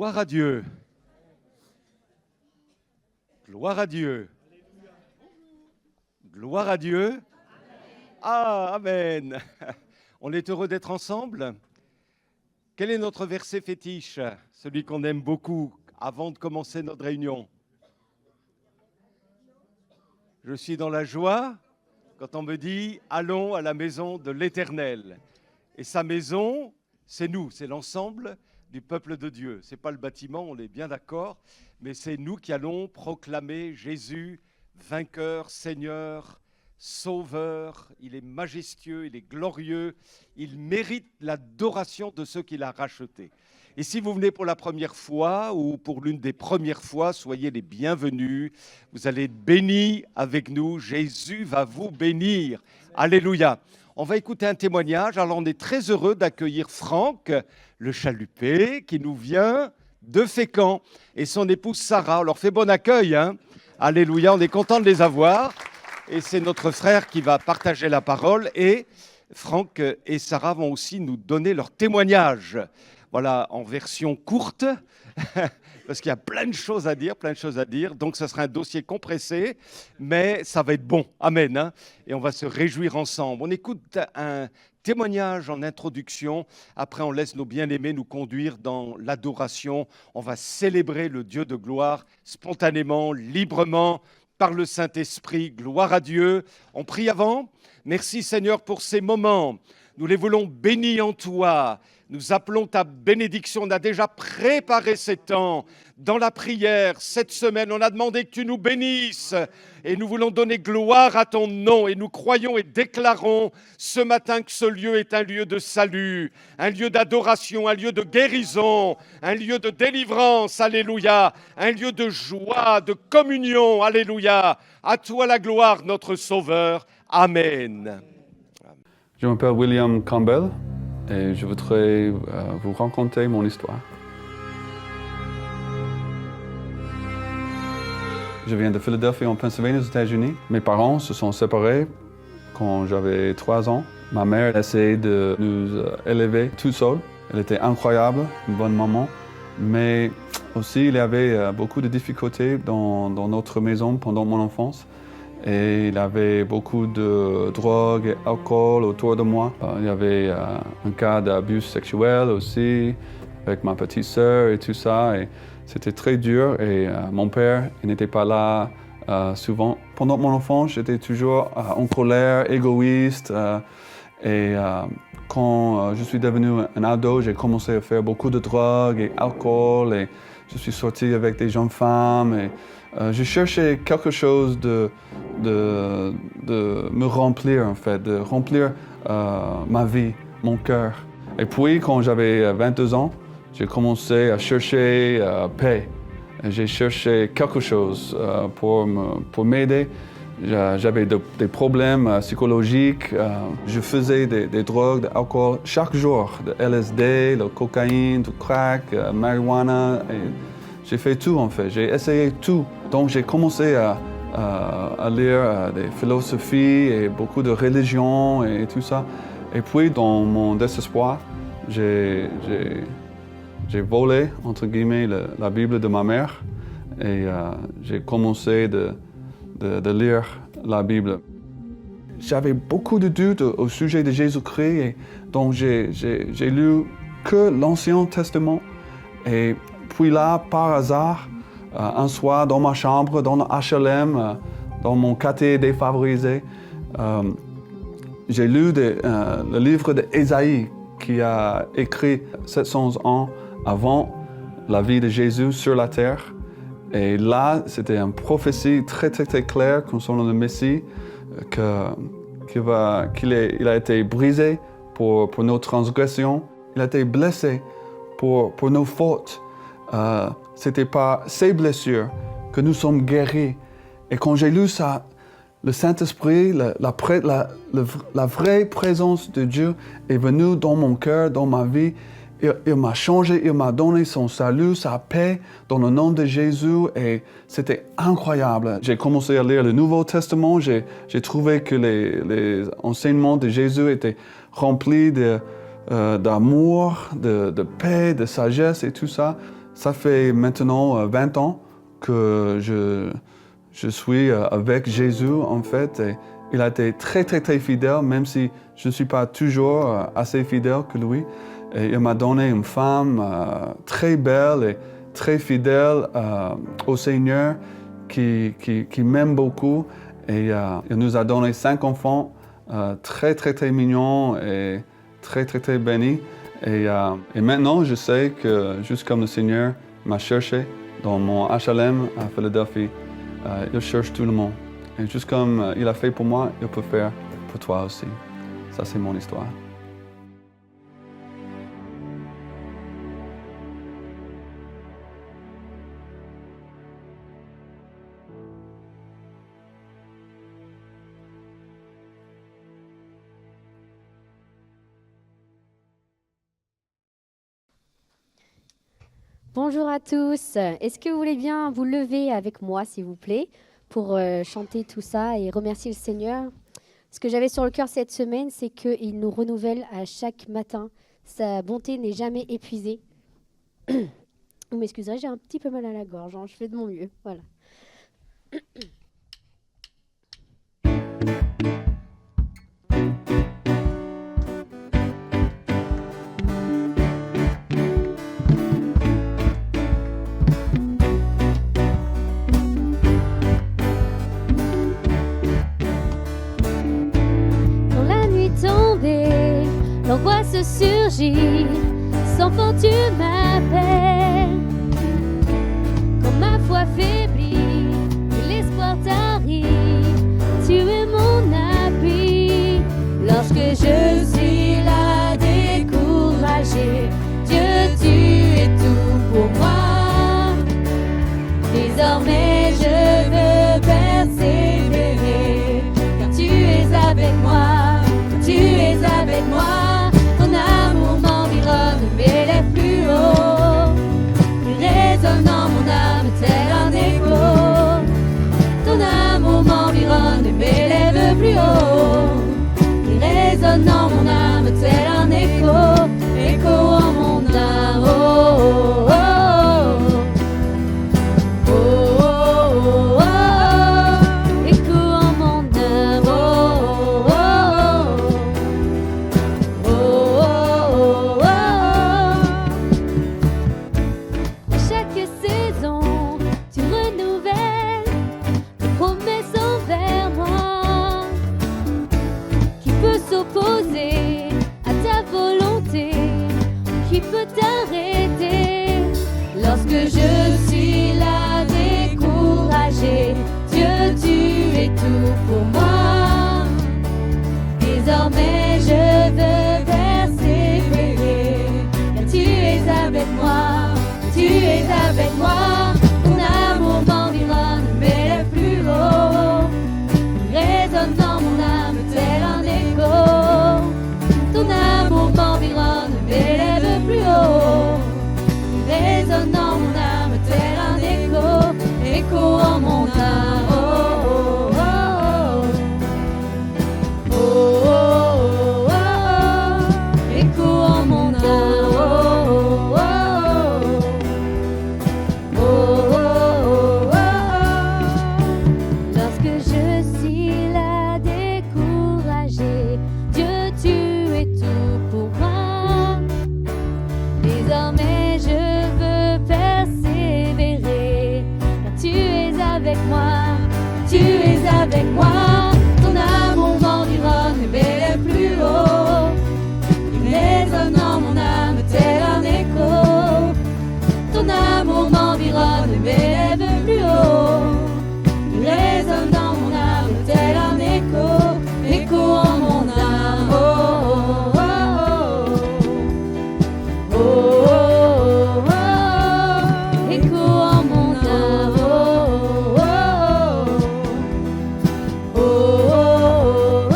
Gloire à Dieu. Gloire à Dieu. Gloire à Dieu. Ah, Amen. On est heureux d'être ensemble. Quel est notre verset fétiche, celui qu'on aime beaucoup, avant de commencer notre réunion? Je suis dans la joie quand on me dit « Allons à la maison de l'Éternel ». Et sa maison, c'est nous, c'est l'ensemble du peuple de Dieu. Ce n'est pas le bâtiment, on est bien d'accord, mais c'est nous qui allons proclamer Jésus, vainqueur, Seigneur, Sauveur. Il est majestueux, il est glorieux, il mérite l'adoration de ceux qu'il a rachetés. Et si vous venez pour la première fois ou pour l'une des premières fois, soyez les bienvenus. Vous allez être bénis avec nous. Jésus va vous bénir. Alléluia. On va écouter un témoignage. Alors, on est très heureux d'accueillir Franck, le Chalupé, qui nous vient de Fécamp, et son épouse Sarah. On leur fait bon accueil, hein. Alléluia, on est content de les avoir. Et c'est notre frère qui va partager la parole. Et Franck et Sarah vont aussi nous donner leur témoignage. Voilà, en version courte, parce qu'il y a plein de choses à dire, Donc, ce sera un dossier compressé, mais ça va être bon. Amen. Hein, et on va se réjouir ensemble. On écoute un témoignage en introduction. Après, on laisse nos bien-aimés nous conduire dans l'adoration. On va célébrer le Dieu de gloire spontanément, librement, par le Saint-Esprit. Gloire à Dieu. On prie avant. Merci Seigneur pour ces moments. Nous les voulons bénis en toi. Nous appelons ta bénédiction. On a déjà préparé ces temps dans la prière. Cette semaine, on a demandé que tu nous bénisses. Et nous voulons donner gloire à ton nom. Et nous croyons et déclarons ce matin que ce lieu est un lieu de salut, un lieu d'adoration, un lieu de guérison, un lieu de délivrance. Alléluia. Un lieu de joie, de communion. Alléluia. À toi la gloire, notre Sauveur. Amen. Je m'appelle William Campbell et je voudrais vous raconter mon histoire. Je viens de Philadelphie, en Pennsylvanie, aux États-Unis. Mes parents se sont séparés quand j'avais 3 ans. Ma mère essayait de nous élever toute seule. Elle était incroyable, une bonne maman. Mais aussi, il y avait beaucoup de difficultés dans notre maison pendant mon enfance. Et il y avait beaucoup de drogue et alcool autour de moi. Il y avait un cas d'abus sexuel aussi, avec ma petite sœur et tout ça. Et c'était très dur et mon père il n'était pas là souvent. Pendant mon enfance, j'étais toujours en colère, égoïste. Quand je suis devenu un ado, j'ai commencé à faire beaucoup de drogue et alcool. Et je suis sorti avec des jeunes femmes. Et, je cherchais quelque chose de me remplir, en fait, de remplir ma vie, mon cœur. Et puis, quand j'avais 22 ans, j'ai commencé à chercher paix. J'ai cherché quelque chose pour m'aider. J'avais des problèmes psychologiques. Je faisais des drogues, de l'alcool chaque jour, de LSD, de cocaïne, du crack, marijuana. J'ai fait tout, en fait. J'ai essayé tout. Donc, j'ai commencé à lire des philosophies et beaucoup de religions et tout ça. Et puis, dans mon désespoir, j'ai volé, entre guillemets, la Bible de ma mère. Et j'ai commencé de lire la Bible. J'avais beaucoup de doutes au sujet de Jésus-Christ. Et donc, j'ai lu que l'Ancien Testament. Et puis là, par hasard, un soir, dans ma chambre, dans le HLM, dans mon quartier défavorisé, j'ai lu le livre d'Ésaïe qui a écrit 700 ans avant la vie de Jésus sur la terre. Et là, c'était une prophétie très, très, très claire concernant le Messie, qu'il a été brisé pour nos transgressions, il a été blessé pour nos fautes. C'était par ces blessures que nous sommes guéris. Et quand j'ai lu ça, le Saint-Esprit, la vraie présence de Dieu est venue dans mon cœur, dans ma vie. Il m'a changé, il m'a donné son salut, sa paix dans le nom de Jésus et c'était incroyable. J'ai commencé à lire le Nouveau Testament, j'ai trouvé que les enseignements de Jésus étaient remplis d'amour, de paix, de sagesse et tout ça. Ça fait maintenant 20 ans que je suis avec Jésus, en fait. Et il a été très, très, très fidèle, même si je ne suis pas toujours assez fidèle que lui. Et il m'a donné une femme très belle et très fidèle au Seigneur, qui m'aime beaucoup. Et il nous a donné 5 enfants très, très, très mignons et très, très, très bénis. Et maintenant, je sais que, juste comme le Seigneur m'a cherché dans mon HLM à Philadelphie, il cherche tout le monde. Et juste comme il a fait pour moi, il peut faire pour toi aussi. Ça, c'est mon histoire. Bonjour à tous. Est-ce que vous voulez bien vous lever avec moi, s'il vous plaît, pour chanter tout ça et remercier le Seigneur? Ce que j'avais sur le cœur cette semaine, c'est qu'il nous renouvelle à chaque matin. Sa bonté n'est jamais épuisée. Vous m'excuserez, j'ai un petit peu mal à la gorge. Je fais de mon mieux. Voilà. L'angoisse surgit, sans fond tu m'appelles. Quand ma foi faiblit et l'espoir t'arrive, tu es mon abri. Lorsque je suis là découragée, Dieu, tu es tout pour moi. Désormais je veux persévérer, car tu es avec moi. Tu es avec moi, ton amour m'environne, m'élève plus haut. Il résonne dans mon âme tel un écho. Ton amour m'environne, m'élève plus haut. Il résonne dans mon âme tel un écho, écho en mon âme. Oh, oh, oh, oh, oh, oh, écho en mon âme. Oh, oh, oh. Chaque saison, tu renouvelles tes promesses envers moi. Qui peut s'opposer à ta volonté? Qui peut t'arrêter? Lorsque je suis là découragée, Dieu, tu es tout pour moi. Désormais je veux persévérer, car tu es avec moi, tu es avec moi. Ton amour m'environne, m'élève plus haut. Il résonne dans mon âme tel un écho. Ton amour m'environne, m'élève plus haut. Il résonne dans mon âme tel un écho, écho en mon âme. Oh, oh, oh, oh. Oh, oh, oh, écho en mon âme. Oh, oh, oh, oh, oh. Lorsque je suis là découragée, Dieu, tu es tout pour moi. Désormais je veux persévérer, car tu es avec moi, tu es avec moi. Ton amour m'environne et m'élève plus haut. Il résonne dans mon âme tel un écho. Ton amour m'environne et m'élève plus haut. Il résonne dans mon âme tel un écho, écho en mon âme. Oh, oh, oh, oh, oh, oh, oh, écho en mon âme. Oh, oh, oh, oh, oh, oh, oh.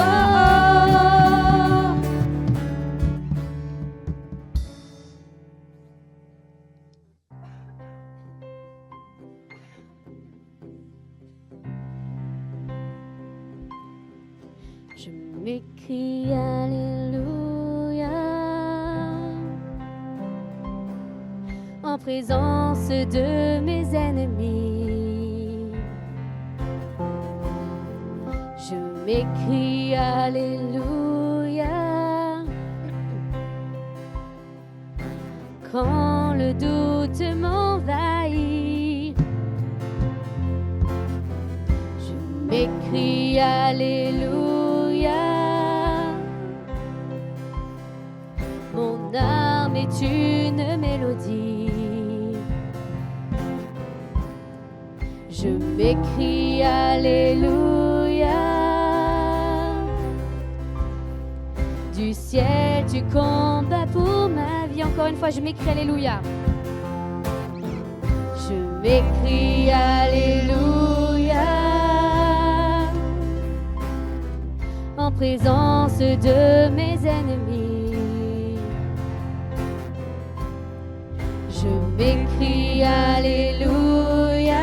Je m'écris Alléluia en présence de mes ennemis. Je m'écrie Alléluia. Quand le doute m'envahit, je m'écrie Alléluia. Mon âme est une mélodie. Je m'écrie Alléluia. Du ciel tu combats pour ma vie. Encore une fois, je m'écris Alléluia. Je m'écris Alléluia. En présence de mes ennemis. Je m'écris Alléluia.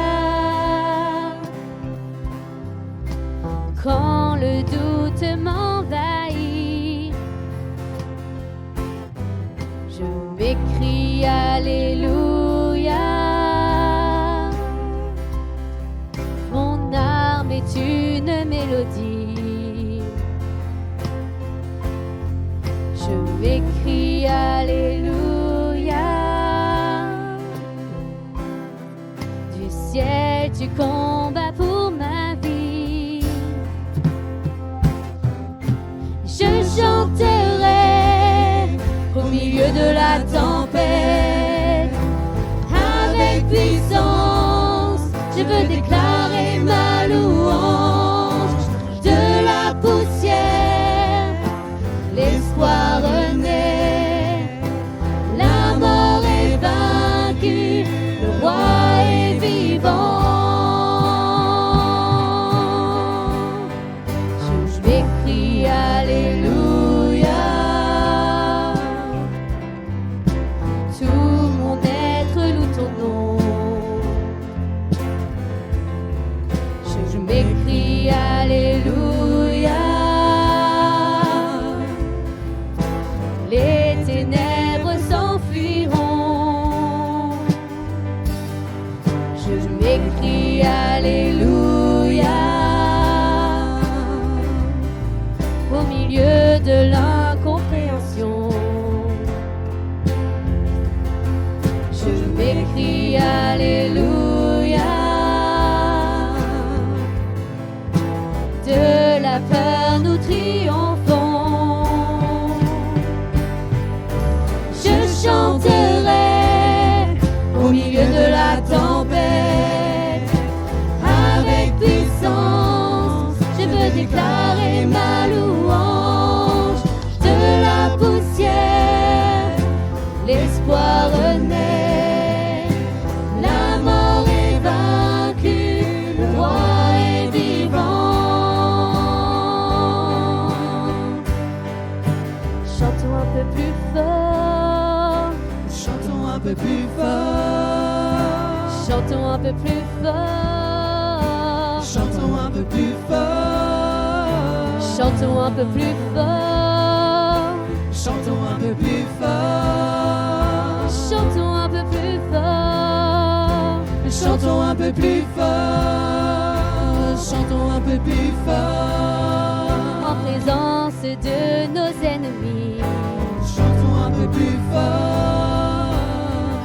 Quand le doute m'envahit, je m'écris Alléluia. Mon âme est une mélodie. Je m'écris Alléluia. Du ciel tu combats pour ma vie. Je chanterai au milieu de la tempête. Avec puissance, je veux déclarer ma louange. De la poussière, l'espoir renaît. La mort est vaincue, le roi est vivant. Je m'écrie Alléluia. Tout mon être loue ton nom. Je m'écrie Alléluia. Les ténèbres s'enfuiront. Je m'écrie Alléluia. Au milieu de l'incompréhension, je m'écrie Alléluia. De la peur nous triomphons. Je chanterai au milieu de la tempête. Avec puissance, je veux déclarer ma louange. De la poussière, l'espoir renaît. La mort est vaincue, le roi est vivant. Chantons un peu plus fort. Chantons un peu plus fort. Chantons un peu plus fort. Chantons un peu plus fort. Chantons un peu plus fort. Chantons un peu plus fort. Chantons un peu plus fort. Chantons un peu plus fort. Chantons un peu plus fort. En présence de nos ennemis. Chantons un peu plus fort.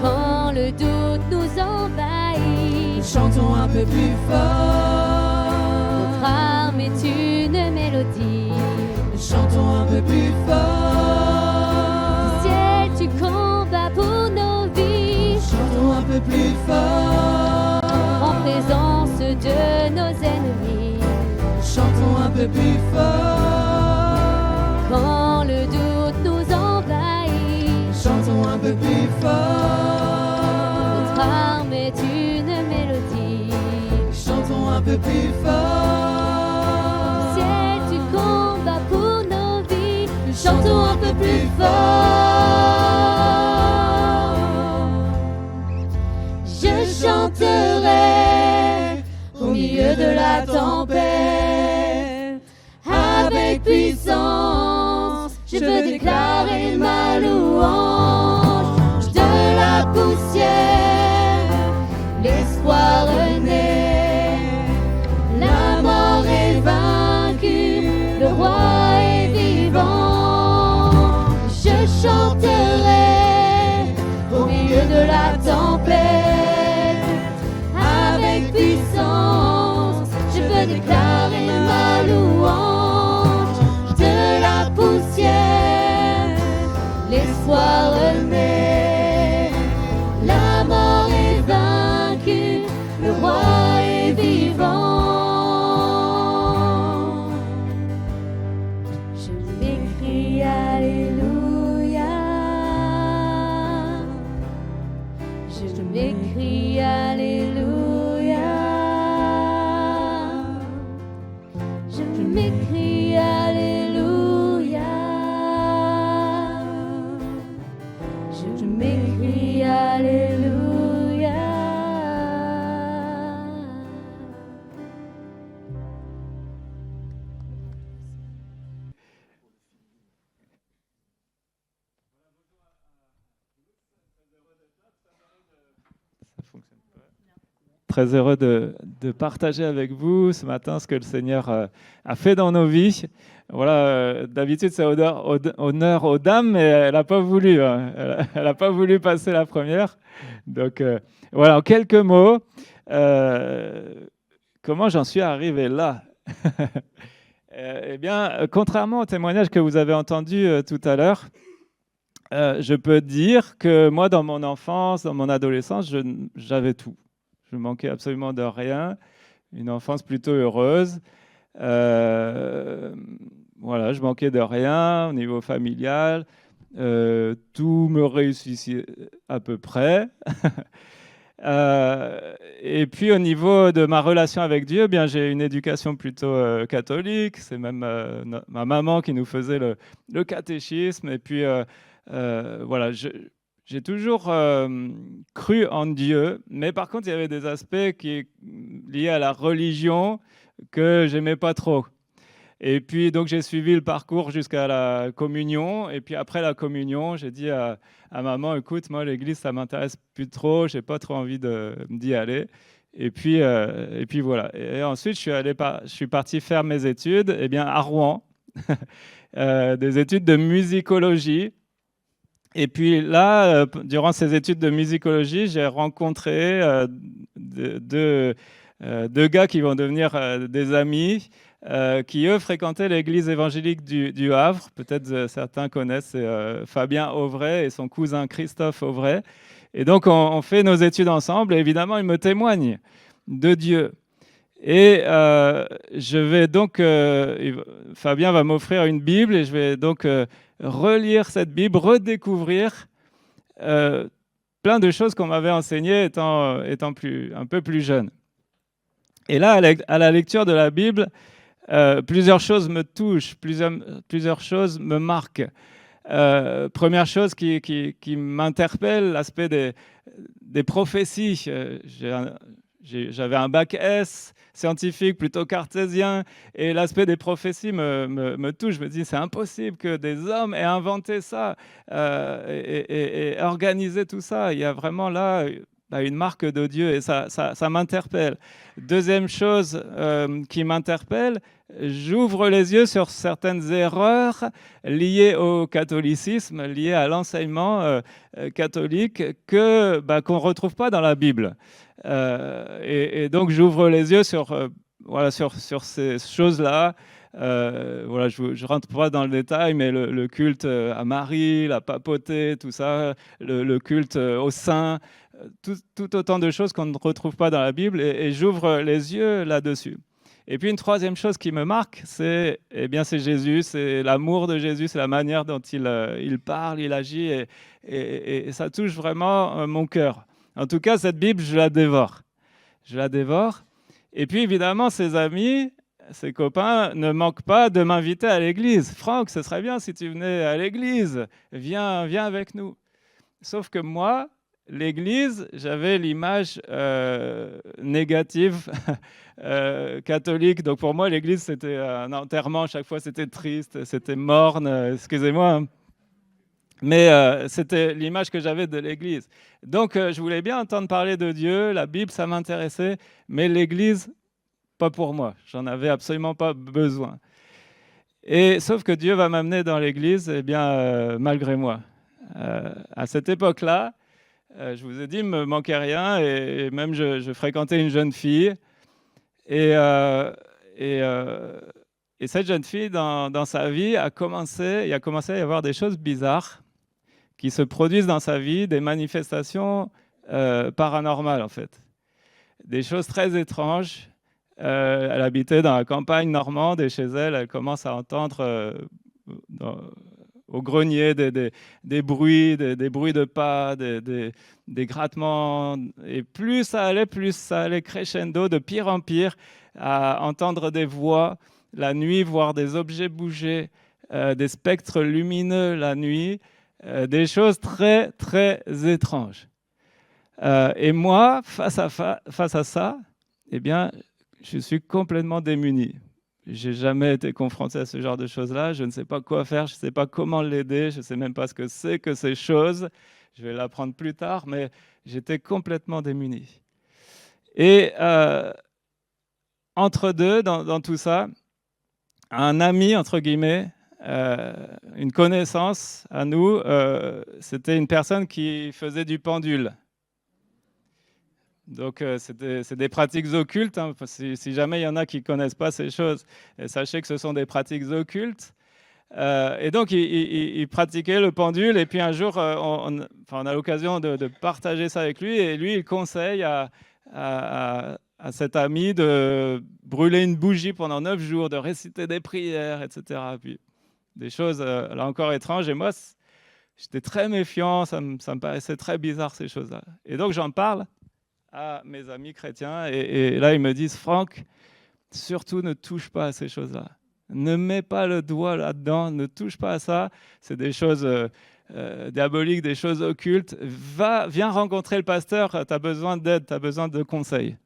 Quand le doute nous envahit, Chantons un peu plus fort. notre âme est une mélodie. Chantons un peu plus fort. Du ciel tu combats pour nos vies. Chantons un peu plus fort. En présence de nos ennemis. Chantons un peu plus fort. Quand le doute nous envahit, Chantons un peu plus fort. notre âme est une mélodie. Chantons un peu plus fort. Du ciel tu combats pour nos vies. Chantons un peu plus fort. Je chanterai au milieu de la tempête. Avec puissance, je veux déclarer ma louange. De la poussière, l'espoir naît. La mort est vaincue, le roi est vivant. Je chanterai au milieu de la tempête. Avec puissance, je veux déclarer ma louange. De la poussière, l'espoir naît. La mort est vaincue, le roi est vivant. Je m'écris Alléluia. Je m'écris Alléluia. Je m'écris Alléluia. Je m'écris Alléluia. Très heureux de partager avec vous ce matin ce que le Seigneur a fait dans nos vies. Voilà, d'habitude c'est honneur aux dames, mais elle n'a pas voulu. Elle n'a pas voulu passer la première. Donc voilà, en quelques mots, comment j'en suis arrivé là? Eh bien, contrairement au témoignage que vous avez entendu tout à l'heure, je peux dire que moi, dans mon enfance, dans mon adolescence, j'avais tout. Je manquais absolument de rien. Une enfance plutôt heureuse. Voilà, je manquais de rien au niveau familial. Tout me réussissait à peu près. Et puis au niveau de ma relation avec Dieu, bien j'ai une éducation plutôt catholique. C'est même ma maman qui nous faisait le catéchisme. Et puis voilà, j'ai toujours cru en Dieu, mais par contre, il y avait des aspects liés à la religion que j'aimais pas trop. Et puis, donc, j'ai suivi le parcours jusqu'à la communion. Et puis, après la communion, j'ai dit à maman, écoute, moi, l'église, ça m'intéresse plus trop. J'ai pas trop envie d'y aller. Et puis voilà. Et ensuite, je suis parti faire mes études, eh bien, à Rouen, des études de musicologie. Et puis là, durant ces études de musicologie, j'ai rencontré deux gars qui vont devenir des amis, qui eux fréquentaient l'église évangélique du Havre. Peut-être certains connaissent Fabien Auvray et son cousin Christophe Auvray. Et donc on fait nos études ensemble et évidemment ils me témoignent de Dieu. Et je vais donc, Fabien va m'offrir une Bible et je vais donc relire cette Bible, redécouvrir plein de choses qu'on m'avait enseignées étant un peu plus jeune. Et là, à la lecture de la Bible, plusieurs choses me touchent, plusieurs choses me marquent. Première chose qui m'interpelle, l'aspect des prophéties. J'avais un bac S, scientifique, plutôt cartésien, et l'aspect des prophéties me touche. Je me dis, c'est impossible que des hommes aient inventé ça et organisé tout ça. Il y a vraiment là une marque de Dieu, et ça m'interpelle. Deuxième chose qui m'interpelle, j'ouvre les yeux sur certaines erreurs liées au catholicisme, liées à l'enseignement catholique qu'on ne retrouve pas dans la Bible. Et donc j'ouvre les yeux sur ces choses-là. Voilà, je ne rentre pas dans le détail, mais le culte à Marie, la papauté, tout ça, le culte aux saints, tout autant de choses qu'on ne retrouve pas dans la Bible, et j'ouvre les yeux là-dessus. Et puis une troisième chose qui me marque, c'est Jésus, c'est l'amour de Jésus, c'est la manière dont il parle, il agit, et ça touche vraiment mon cœur. En tout cas, cette Bible, je la dévore. Je la dévore. Et puis évidemment, ses amis, ses copains ne manquent pas de m'inviter à l'église. Franck, ce serait bien si tu venais à l'église. Viens avec nous. Sauf que moi, l'église, j'avais l'image négative catholique. Donc pour moi, l'église, c'était un enterrement. Chaque fois, c'était triste, c'était morne. Excusez-moi. Mais c'était l'image que j'avais de l'Église. Donc, je voulais bien entendre parler de Dieu, la Bible, ça m'intéressait, mais l'Église, pas pour moi. J'en avais absolument pas besoin. Et sauf que Dieu va m'amener dans l'Église, eh bien, malgré moi. À cette époque-là, je vous ai dit, il me manquait rien, et même je fréquentais une jeune fille. Et cette jeune fille, dans sa vie, il a commencé à y avoir des choses bizarres qui se produisent dans sa vie, des manifestations paranormales en fait. Des choses très étranges. Elle habitait dans la campagne normande et chez elle, elle commence à entendre au grenier des bruits, des bruits de pas, des grattements. Et plus ça allait crescendo, de pire en pire, à entendre des voix la nuit, voir des objets bouger, des spectres lumineux la nuit, des choses très, très étranges. Et moi, face à ça, eh bien, je suis complètement démuni. Je n'ai jamais été confronté à ce genre de choses-là. Je ne sais pas quoi faire, je ne sais pas comment l'aider, je ne sais même pas ce que c'est que ces choses. Je vais l'apprendre plus tard, mais j'étais complètement démuni. Et entre deux, dans tout ça, un ami, entre guillemets, une connaissance à nous, c'était une personne qui faisait du pendule. Donc, c'est des pratiques occultes. Hein, si jamais il y en a qui ne connaissent pas ces choses, sachez que ce sont des pratiques occultes. Et donc, il pratiquait le pendule. Et puis, un jour, on a l'occasion de partager ça avec lui. Et lui, il conseille à cet ami de brûler une bougie pendant 9 jours, de réciter des prières, etc. Puis, des choses, là encore, étranges. Et moi, j'étais très méfiant. Ça me paraissait très bizarre, ces choses-là. Et donc, j'en parle à mes amis chrétiens, et là ils me disent: Franck, surtout ne touche pas à ces choses-là, ne mets pas le doigt là-dedans, ne touche pas à ça, c'est des choses diaboliques, des choses occultes, viens rencontrer le pasteur, tu as besoin d'aide, tu as besoin de conseils.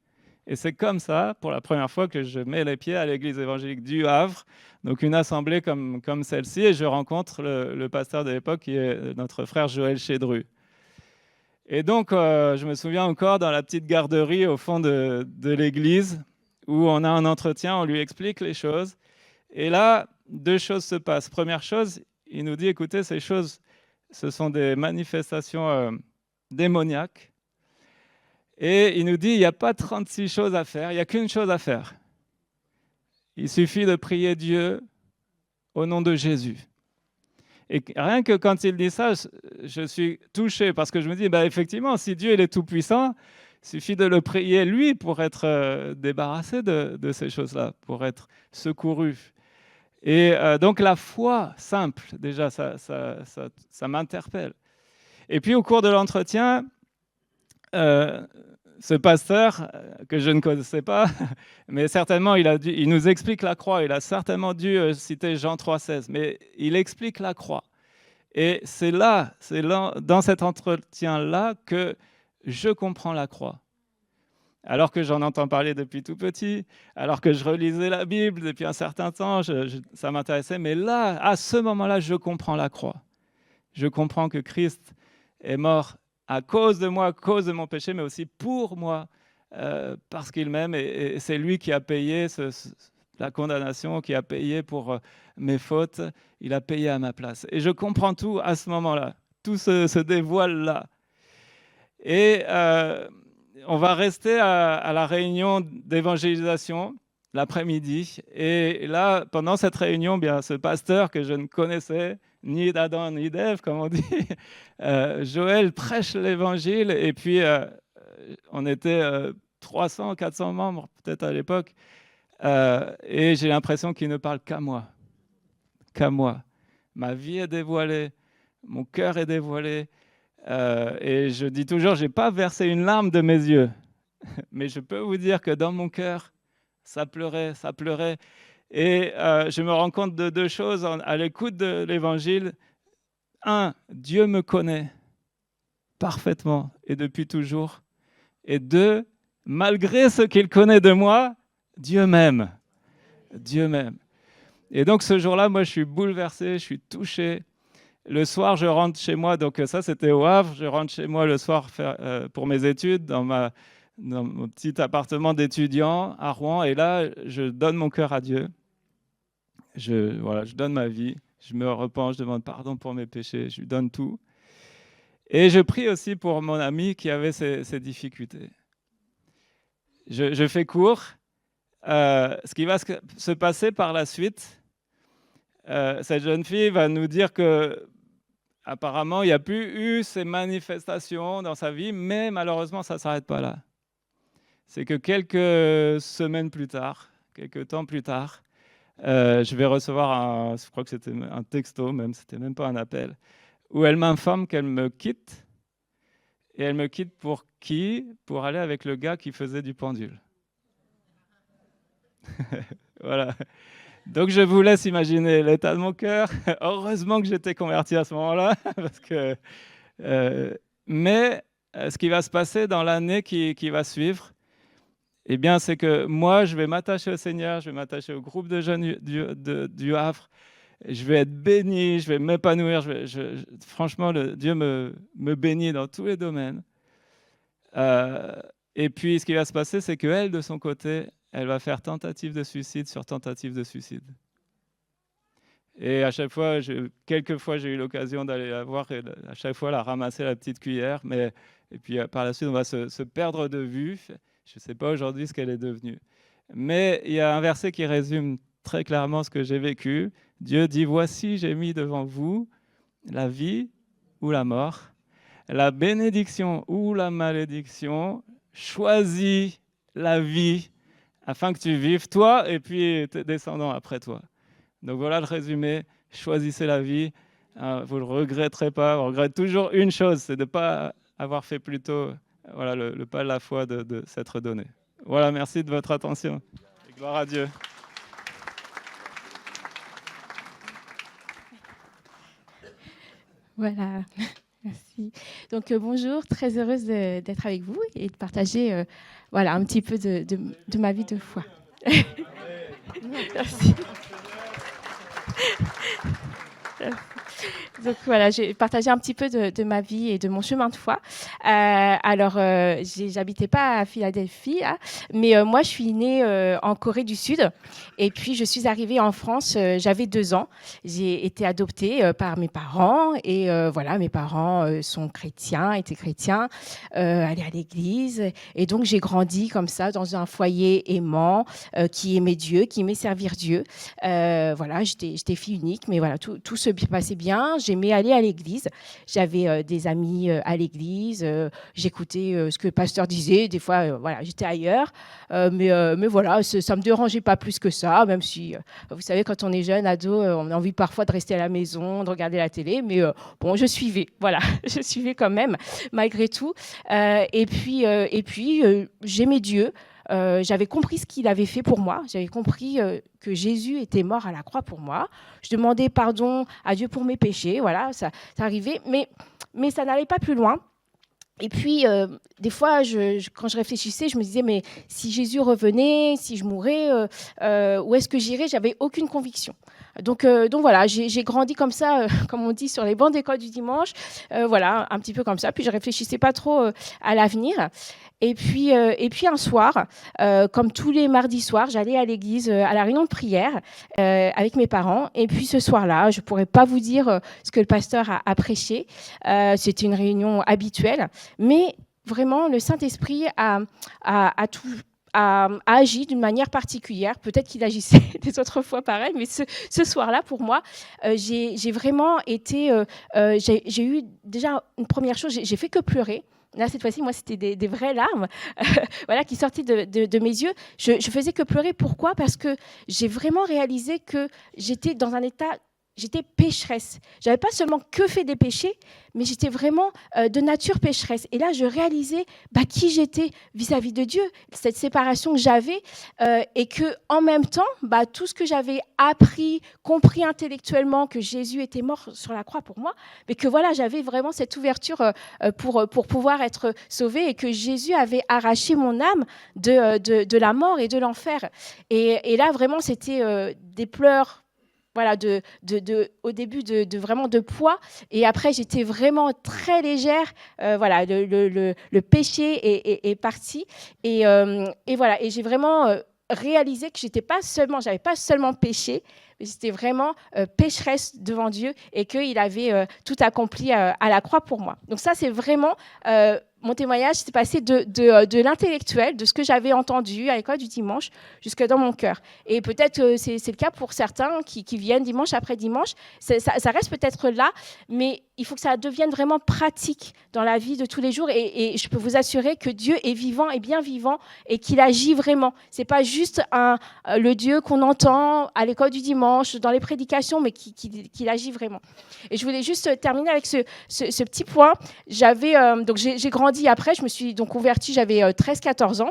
Et c'est comme ça, pour la première fois, que je mets les pieds à l'église évangélique du Havre, donc une assemblée comme celle-ci, et je rencontre le pasteur de l'époque, qui est notre frère Joël Chédru. Et donc, je me souviens encore, dans la petite garderie au fond de l'église, où on a un entretien, on lui explique les choses. Et là, 2 choses se passent. Première chose, il nous dit: écoutez, ces choses, ce sont des manifestations démoniaques. Et il nous dit: il n'y a pas 36 choses à faire, il n'y a qu'une chose à faire. Il suffit de prier Dieu au nom de Jésus. Et rien que quand il dit ça, je suis touché, parce que je me dis, effectivement, si Dieu il est tout-puissant, il suffit de le prier lui pour être débarrassé de ces choses-là, pour être secouru. Et donc la foi simple, déjà, ça m'interpelle. Et puis au cours de l'entretien, ce pasteur, que je ne connaissais pas, mais certainement il nous explique la croix. Il a certainement dû citer Jean 3,16, mais il explique la croix. Et c'est là, dans cet entretien-là, que je comprends la croix. Alors que j'en entends parler depuis tout petit, alors que je relisais la Bible depuis un certain temps, ça m'intéressait. Mais là, à ce moment-là, je comprends la croix. Je comprends que Christ est mort à cause de moi, à cause de mon péché, mais aussi pour moi, parce qu'il m'aime. Et c'est lui qui a payé la condamnation, qui a payé pour mes fautes. Il a payé à ma place. Et je comprends tout à ce moment-là. Tout se dévoile là. Et on va rester à la réunion d'évangélisation l'après-midi. Et là, pendant cette réunion, ce pasteur que je ne connaissais ni d'Adam ni d'Ève, comme on dit, Joël prêche l'évangile. Et puis, on était 300, 400 membres peut-être à l'époque. Et j'ai l'impression qu'il ne parle qu'à moi. Qu'à moi. Ma vie est dévoilée, mon cœur est dévoilé. Et je dis toujours, je n'ai pas versé une larme de mes yeux. Mais je peux vous dire que dans mon cœur, ça pleurait, ça pleurait. Et je me rends compte de 2 choses à l'écoute de l'Évangile. 1, Dieu me connaît parfaitement et depuis toujours. Et 2, malgré ce qu'il connaît de moi, Dieu m'aime. Dieu m'aime. Et donc ce jour-là, moi, je suis bouleversé, je suis touché. Le soir, je rentre chez moi, donc ça c'était au Havre, je rentre chez moi le soir pour mes études dans mon petit appartement d'étudiant à Rouen, et là, je donne mon cœur à Dieu. Je donne ma vie, je me repens, je demande pardon pour mes péchés, je lui donne tout. Et je prie aussi pour mon ami qui avait ces difficultés. Je fais court. Ce qui va se passer par la suite, cette jeune fille va nous dire que apparemment, il n'y a plus eu ces manifestations dans sa vie, mais malheureusement, ça ne s'arrête pas là. C'est que quelques semaines plus tard, quelques temps plus tard, je vais recevoir je crois que c'était un texto même, c'était même pas un appel, où elle m'informe qu'elle me quitte. Et elle me quitte pour qui? Pour aller avec le gars qui faisait du pendule. Voilà. Donc je vous laisse imaginer l'état de mon cœur. Heureusement que j'étais converti à ce moment-là, parce que. Mais ce qui va se passer dans l'année qui va suivre, eh bien, c'est que moi, je vais m'attacher au Seigneur, je vais m'attacher au groupe de jeunes du Havre. Je vais être béni, je vais m'épanouir. Franchement, Dieu me bénit dans tous les domaines. Et puis, ce qui va se passer, c'est qu'elle, de son côté, elle va faire tentative de suicide sur tentative de suicide. Et à chaque fois, quelques fois, j'ai eu l'occasion d'aller la voir et à chaque fois, la ramasser la petite cuillère. Et puis, par la suite, on va se perdre de vue. Je ne sais pas aujourd'hui ce qu'elle est devenue. Mais il y a un verset qui résume très clairement ce que j'ai vécu. Dieu dit, voici, j'ai mis devant vous la vie ou la mort, la bénédiction ou la malédiction. Choisis la vie afin que tu vives, toi et puis tes descendants après toi. Donc voilà le résumé. Choisissez la vie. Vous ne le regretterez pas. On regrette toujours une chose, c'est de ne pas avoir fait plus tôt le pas de la foi de s'être donné. Voilà, merci de votre attention. Et gloire à Dieu. Voilà, merci. Donc bonjour, très heureuse d'être avec vous et de partager un petit peu de ma vie de foi. Merci. Donc voilà, j'ai partagé un petit peu de ma vie et de mon chemin de foi. J'habitais pas à Philadelphie, hein, mais moi je suis née en Corée du Sud et puis je suis arrivée en France, j'avais 2 ans. J'ai été adoptée par mes parents et mes parents étaient chrétiens, allaient à l'église et donc j'ai grandi comme ça dans un foyer aimant qui aimait Dieu, qui aimait servir Dieu. J'étais fille unique, mais voilà, tout se passait bien. J'aimais aller à l'église. J'avais des amis à l'église. J'écoutais ce que le pasteur disait. Des fois, j'étais ailleurs. Mais voilà, ça ne me dérangeait pas plus que ça, même si, vous savez, quand on est jeune, ado, on a envie parfois de rester à la maison, de regarder la télé. Mais je suivais. Voilà, je suivais quand même, malgré tout. Et puis, j'aimais Dieu. J'avais compris ce qu'il avait fait pour moi. J'avais compris que Jésus était mort à la croix pour moi. Je demandais pardon à Dieu pour mes péchés. Voilà, ça arrivait. Mais ça n'allait pas plus loin. Et puis, des fois, quand je réfléchissais, je me disais, mais si Jésus revenait, si je mourais, où est-ce que j'irais? J'avais aucune conviction. Donc voilà, j'ai grandi comme ça, comme on dit, sur les bancs d'école du dimanche. Un petit peu comme ça. Puis, je réfléchissais pas trop à l'avenir. Et puis un soir, comme tous les mardis soirs, j'allais à l'église, à la réunion de prière avec mes parents. Et puis ce soir-là, je ne pourrais pas vous dire ce que le pasteur a prêché. C'était une réunion habituelle. Mais vraiment, le Saint-Esprit a agi d'une manière particulière. Peut-être qu'il agissait des autres fois pareil, mais ce soir-là, pour moi, j'ai vraiment été... j'ai eu déjà une première chose, j'ai fait que pleurer. Là, cette fois-ci, moi, c'était des vraies larmes qui sortaient de mes yeux. Je faisais que pleurer. Pourquoi? Parce que j'ai vraiment réalisé que j'étais dans un état... J'étais pécheresse. Je n'avais pas seulement que fait des péchés, mais j'étais vraiment de nature pécheresse. Et là, je réalisais qui j'étais vis-à-vis de Dieu, cette séparation que j'avais, et que en même temps, tout ce que j'avais appris, compris intellectuellement, que Jésus était mort sur la croix pour moi, mais que j'avais vraiment cette ouverture pour pouvoir être sauvée, et que Jésus avait arraché mon âme de la mort et de l'enfer. Et là, vraiment, c'était des pleurs voilà, au début vraiment de poids, et après j'étais vraiment très légère. Voilà, le péché est parti, et voilà, et j'ai vraiment réalisé que j'avais pas seulement péché, mais j'étais vraiment pécheresse devant Dieu, et qu'il avait tout accompli à la croix pour moi. Donc ça, c'est vraiment mon témoignage, c'est passé de l'intellectuel, de ce que j'avais entendu à l'école du dimanche, jusque dans mon cœur. Et peut-être c'est le cas pour certains qui viennent dimanche après dimanche. Ça reste peut-être là, mais il faut que ça devienne vraiment pratique dans la vie de tous les jours. Et je peux vous assurer que Dieu est vivant et bien vivant, et qu'il agit vraiment. C'est pas juste le Dieu qu'on entend à l'école du dimanche, dans les prédications, mais qu'il agit vraiment. Et je voulais juste terminer avec ce petit point. Donc j'ai grandi après, je me suis donc convertie, j'avais 13-14 ans.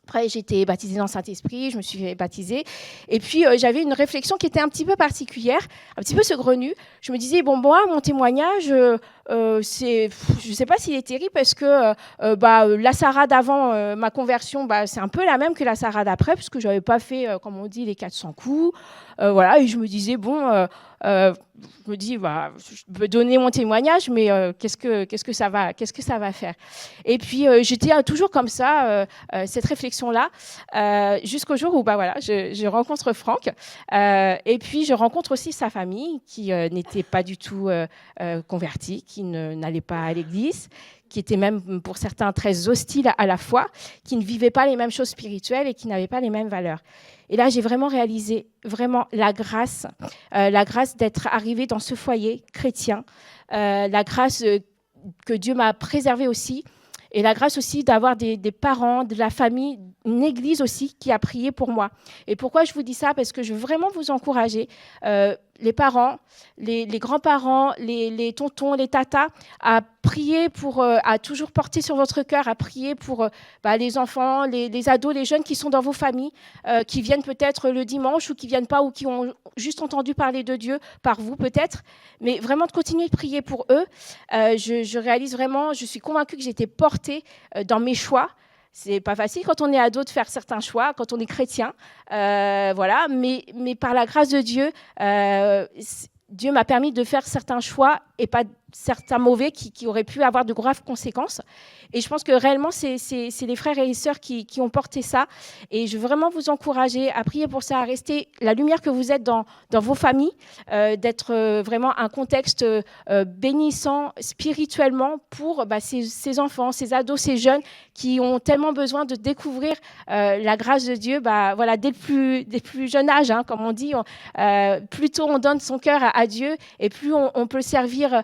Après, j'ai été baptisée dans le Saint-Esprit, je me suis fait baptiser. Et puis, j'avais une réflexion qui était un petit peu particulière, un petit peu saugrenue. Je me disais, bon, moi, mon témoignage, je ne sais pas s'il est terrible, parce que la Sarah d'avant ma conversion, c'est un peu la même que la Sarah d'après, puisque je n'avais pas fait, comme on dit, les 400 coups. Voilà, et je me disais, bon... je me dis, je peux donner mon témoignage, mais qu'est-ce que ça va faire? Et puis, j'étais toujours comme ça, cette réflexion-là, jusqu'au jour où je rencontre Franck, et puis je rencontre aussi sa famille, qui n'était pas du tout convertie, qui n'allait pas à l'église, qui était même pour certains très hostiles à la foi, qui ne vivaient pas les mêmes choses spirituelles et qui n'avaient pas les mêmes valeurs. Et là, j'ai vraiment réalisé la grâce d'être arrivée dans ce foyer chrétien, la grâce que Dieu m'a préservée aussi, et la grâce aussi d'avoir des parents, de la famille, une église aussi qui a prié pour moi. Et pourquoi je vous dis ça? Parce que je veux vraiment vous encourager, les parents, les grands-parents, les tontons, les tatas, à prier à toujours porter sur votre cœur, à prier pour les enfants, les ados, les jeunes qui sont dans vos familles, qui viennent peut-être le dimanche ou qui viennent pas, ou qui ont juste entendu parler de Dieu par vous peut-être, mais vraiment de continuer de prier pour eux. Je réalise vraiment, je suis convaincue que j'ai été portée dans mes choix. C'est pas facile quand on est ado de faire certains choix, quand on est chrétien, voilà. Mais par la grâce de Dieu, Dieu m'a permis de faire certains choix et pas certains mauvais qui auraient pu avoir de graves conséquences. Et je pense que réellement, c'est les frères et les sœurs qui ont porté ça. Et je veux vraiment vous encourager à prier pour ça, à rester la lumière que vous êtes dans vos familles, d'être vraiment un contexte bénissant spirituellement pour ces enfants, ces ados, ces jeunes qui ont tellement besoin de découvrir la grâce de Dieu, dès le plus jeune âge, hein, comme on dit. Plus tôt on donne son cœur à Dieu, et plus on peut le servir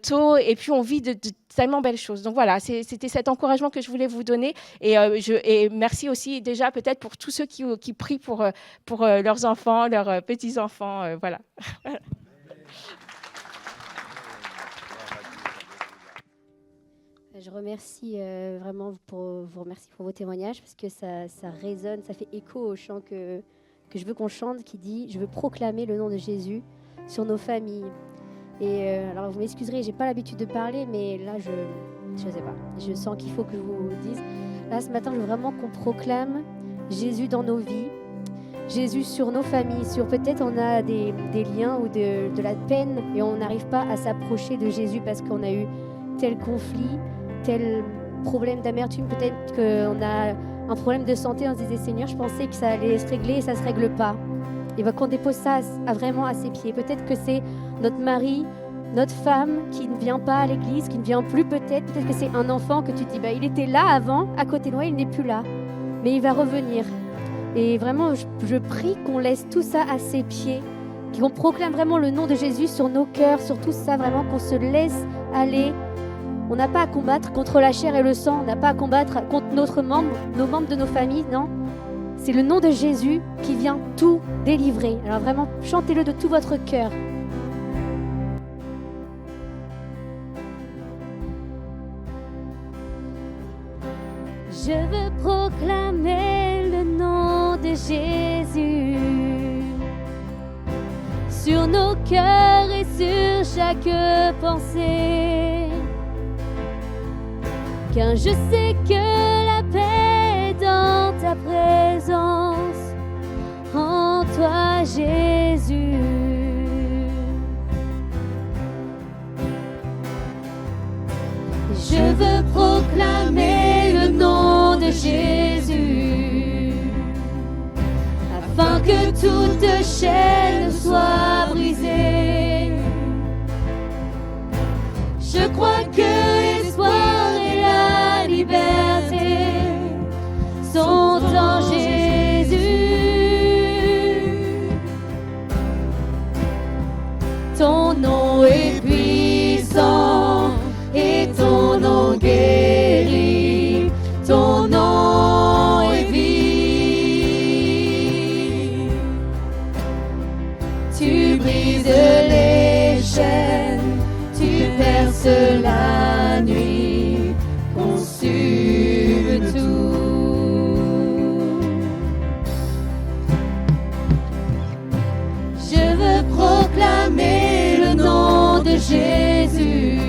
tôt, et puis on vit de tellement belles choses. Donc voilà, c'était cet encouragement que je voulais vous donner, et merci aussi déjà peut-être pour tous ceux qui prient pour leurs enfants, leurs petits-enfants, voilà. Je remercie vraiment vous remercie pour vos témoignages, parce que ça résonne, ça fait écho au chant que je veux qu'on chante, qui dit « Je veux proclamer le nom de Jésus sur nos familles ». Et alors vous m'excuserez, j'ai pas l'habitude de parler, mais là je sais pas, je sens qu'il faut que je vous dise. Là ce matin, je veux vraiment qu'on proclame Jésus dans nos vies, Jésus sur nos familles, sur peut-être on a des liens ou de la peine et on n'arrive pas à s'approcher de Jésus parce qu'on a eu tel conflit, tel problème d'amertume, peut-être qu'on a un problème de santé, on se disait Seigneur, je pensais que ça allait se régler et ça se règle pas. Et qu'on dépose ça vraiment à ses pieds. Peut-être que c'est notre mari, notre femme qui ne vient pas à l'église, qui ne vient plus peut-être que c'est un enfant que tu te dis, il était là avant, à côté de moi, il n'est plus là. Mais il va revenir. Et vraiment, je prie qu'on laisse tout ça à ses pieds, qu'on proclame vraiment le nom de Jésus sur nos cœurs, sur tout ça, vraiment qu'on se laisse aller. On n'a pas à combattre contre la chair et le sang, on n'a pas à combattre contre nos membres de nos familles, non. C'est le nom de Jésus qui vient tout délivrer. Alors vraiment, chantez-le de tout votre cœur. Je veux proclamer le nom de Jésus sur nos cœurs et sur chaque pensée. Car je sais que la paix est dans ta présence, en toi Jésus. afin que toute chaîne soit brisée. Je crois que l'espoir et la liberté sont en Jésus. Ton nom est puissant et ton nom guérit. Ton nom est vie. Tu brises les chaînes, tu perces la nuit, consumes tout. Je veux proclamer le nom de Jésus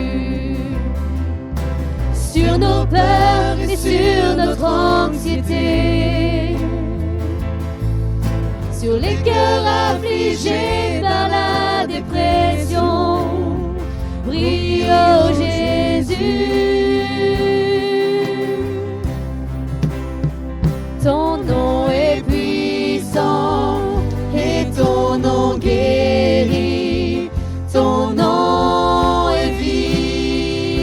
sur nos peurs et sur notre anxiété, sur les cœurs affligés par la dépression. Brille, oh Jésus. Ton nom est puissant et ton nom guérit. Ton nom est vie.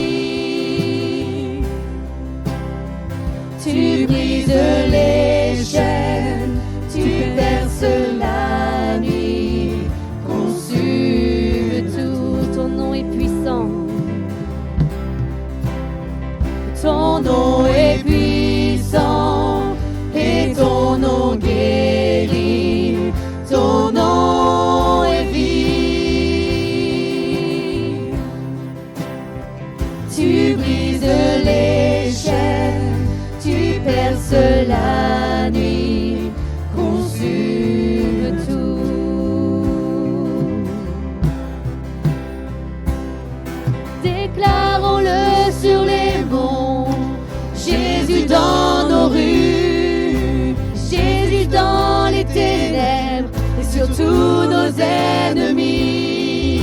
Tu brises les chaînes, tu perces la nuit, consumes tout. Ton nom est puissant. Ton nom est puissant et ton nom guérit. Ton nom est vie. Tu brises les chaînes, tu perces la nuit, consumes tout. Déclarons-le sur les monts, Jésus dans nos rues, Jésus dans les ténèbres et sur tous nos ennemis.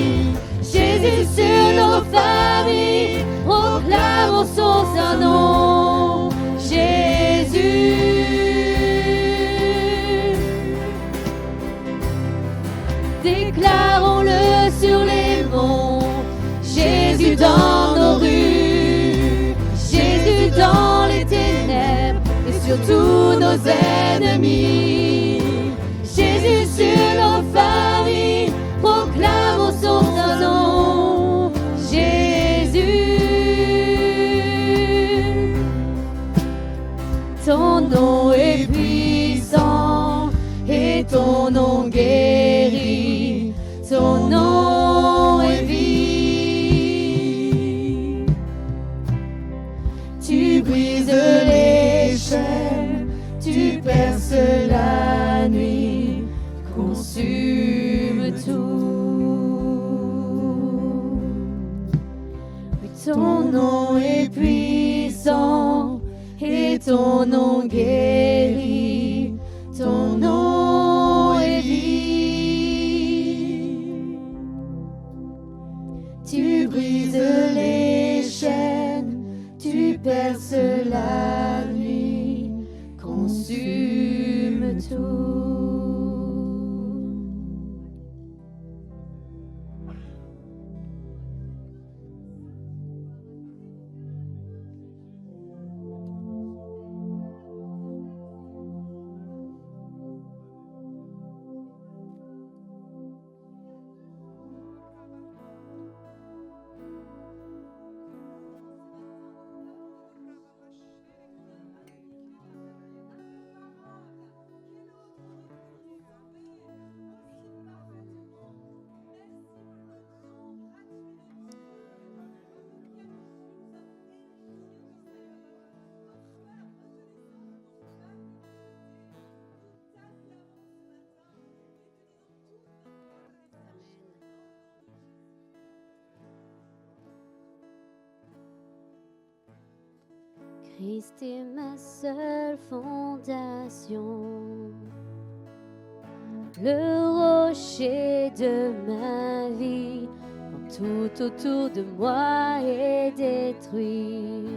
Jésus sur nos familles, proclamons son saint nom. Jésus. Déclarons-le sur les monts, Jésus dans nos rues, Jésus dans les ténèbres et sur tous nos ennemis. Jésus sur nos familles, proclamons son saint nom. Jésus. Ton nom est puissant et ton nom guérit. Ton nom est vie. Tu brises les chaînes, tu perces la nuit, consumes tout. Oui, ton nom est puissant et ton nom guérit. Ton nom est vie. Tu brises les chaînes, tu perces la nuit, consumes tout. Christ est ma seule fondation, le rocher de ma vie, quand tout autour de moi est détruit.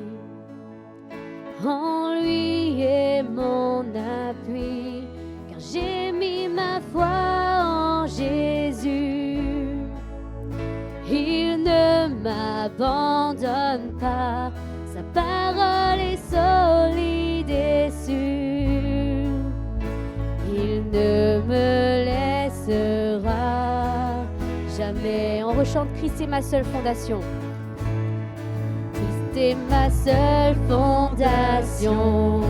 En lui est mon appui, car j'ai mis ma foi en Jésus. Il ne m'abandonne pas, sa parole est solide et sûre. Il ne me laissera jamais. On rechante Christ est ma seule fondation. Christ est ma seule fondation.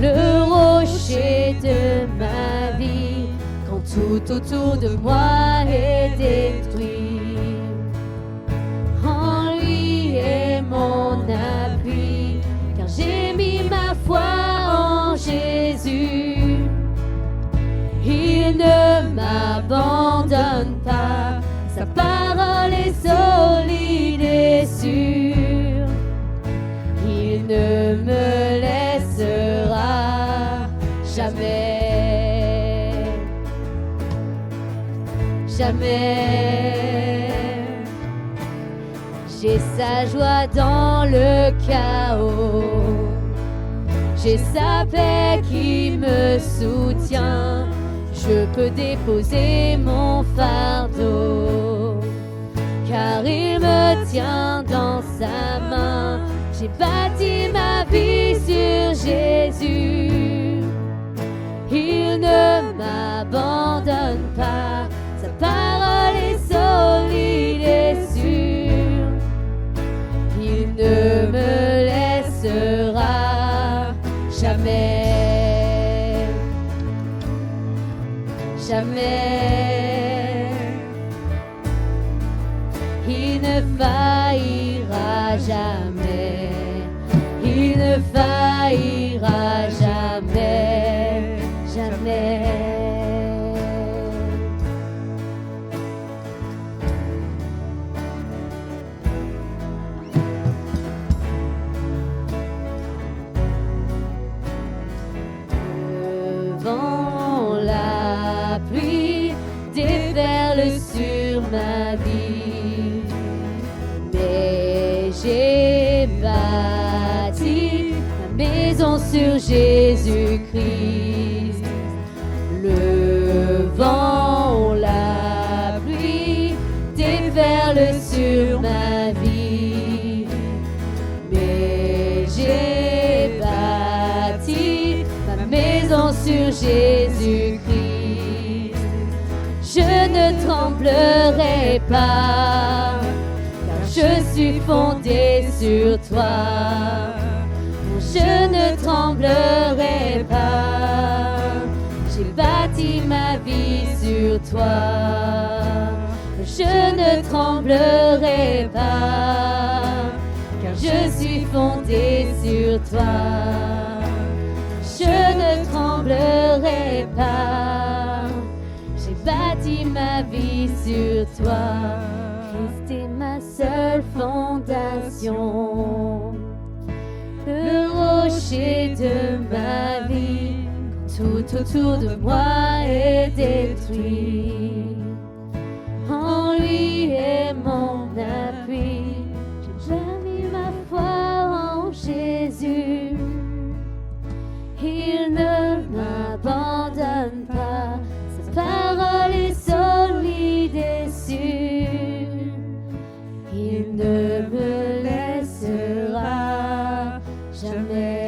Le rocher de ma vie, quand tout autour de moi est détruit. En lui est mon appui, car j'ai mis ma foi en Jésus. Il ne m'abandonne pas, sa parole est solide et sûre. Il ne me laissera jamais, jamais. J'ai sa joie dans le chaos, j'ai sa paix qui me soutient. Je peux déposer mon fardeau, car il me tient dans sa main. J'ai bâti ma vie sur Jésus. Il ne m'abandonne pas, sa parole est solide et sûre. Il ne me laissera jamais, jamais. Il ne faillira jamais, il ne faillira jamais, jamais. Devant la pluie déferle sur ma vie, mais j'ai bâti ma maison sur Jésus-Christ. Le vent, la pluie déferle sur ma vie, mais j'ai bâti ma maison sur Jésus-Christ. Je ne tremblerai pas, car je suis fondé sur toi. Je ne tremblerai pas, j'ai bâti ma vie sur toi. Je ne tremblerai pas, car je suis fondé sur toi. Je ne tremblerai pas, j'ai bâti ma vie sur toi. Christ est ma seule fondation, le rocher de ma vie, quand tout autour de moi est détruit. En lui est mon appui, j'ai mis ma foi en Jésus. Il ne m'abandonne pas, sa parole est solide et sûre. Il ne me laissera jamais.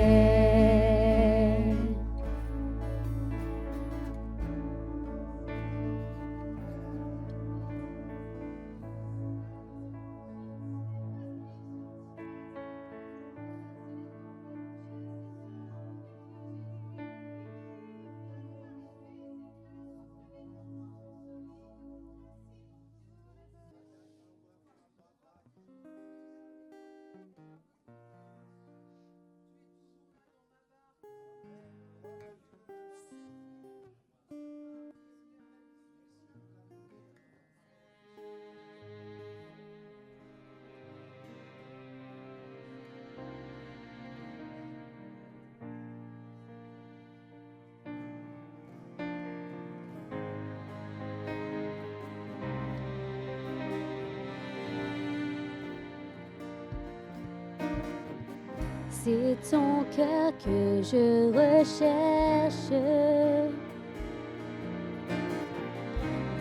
C'est ton cœur que je recherche,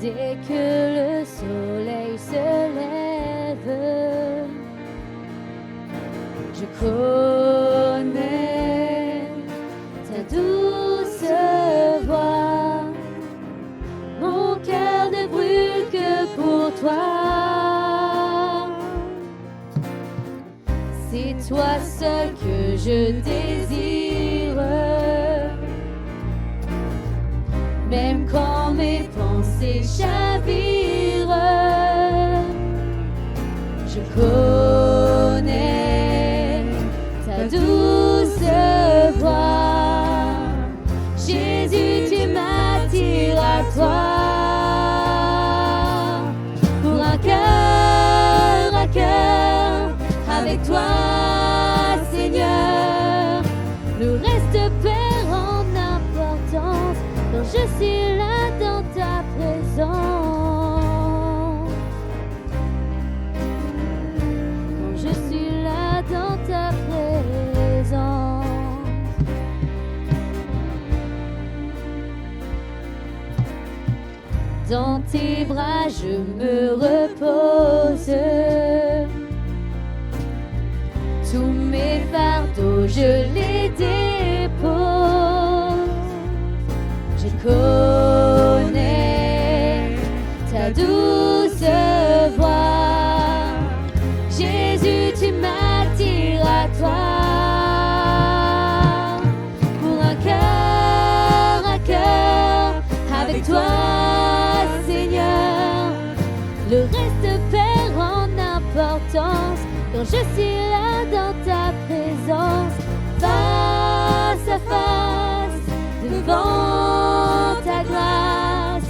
Dès que le soleil se lève, je connais ta douce voix. Mon cœur ne brûle que pour toi. C'est toi seul que je désire. Même quand mes pensées chavirent, je connais ta douce voix. Jésus, tu m'attires à toi. Pour un cœur à cœur avec toi, Seigneur, le reste perd en importance quand je suis là dans ta présence. Quand je suis là dans ta présence. Dans tes bras je me repose. Tous mes fardeaux je les dépose. Je connais ta douce voix. Jésus, tu m'attires à toi. Pour un cœur à cœur avec toi, Seigneur, le reste perd en importance quand je suis là dans ta présence. Face à face, devant ta grâce,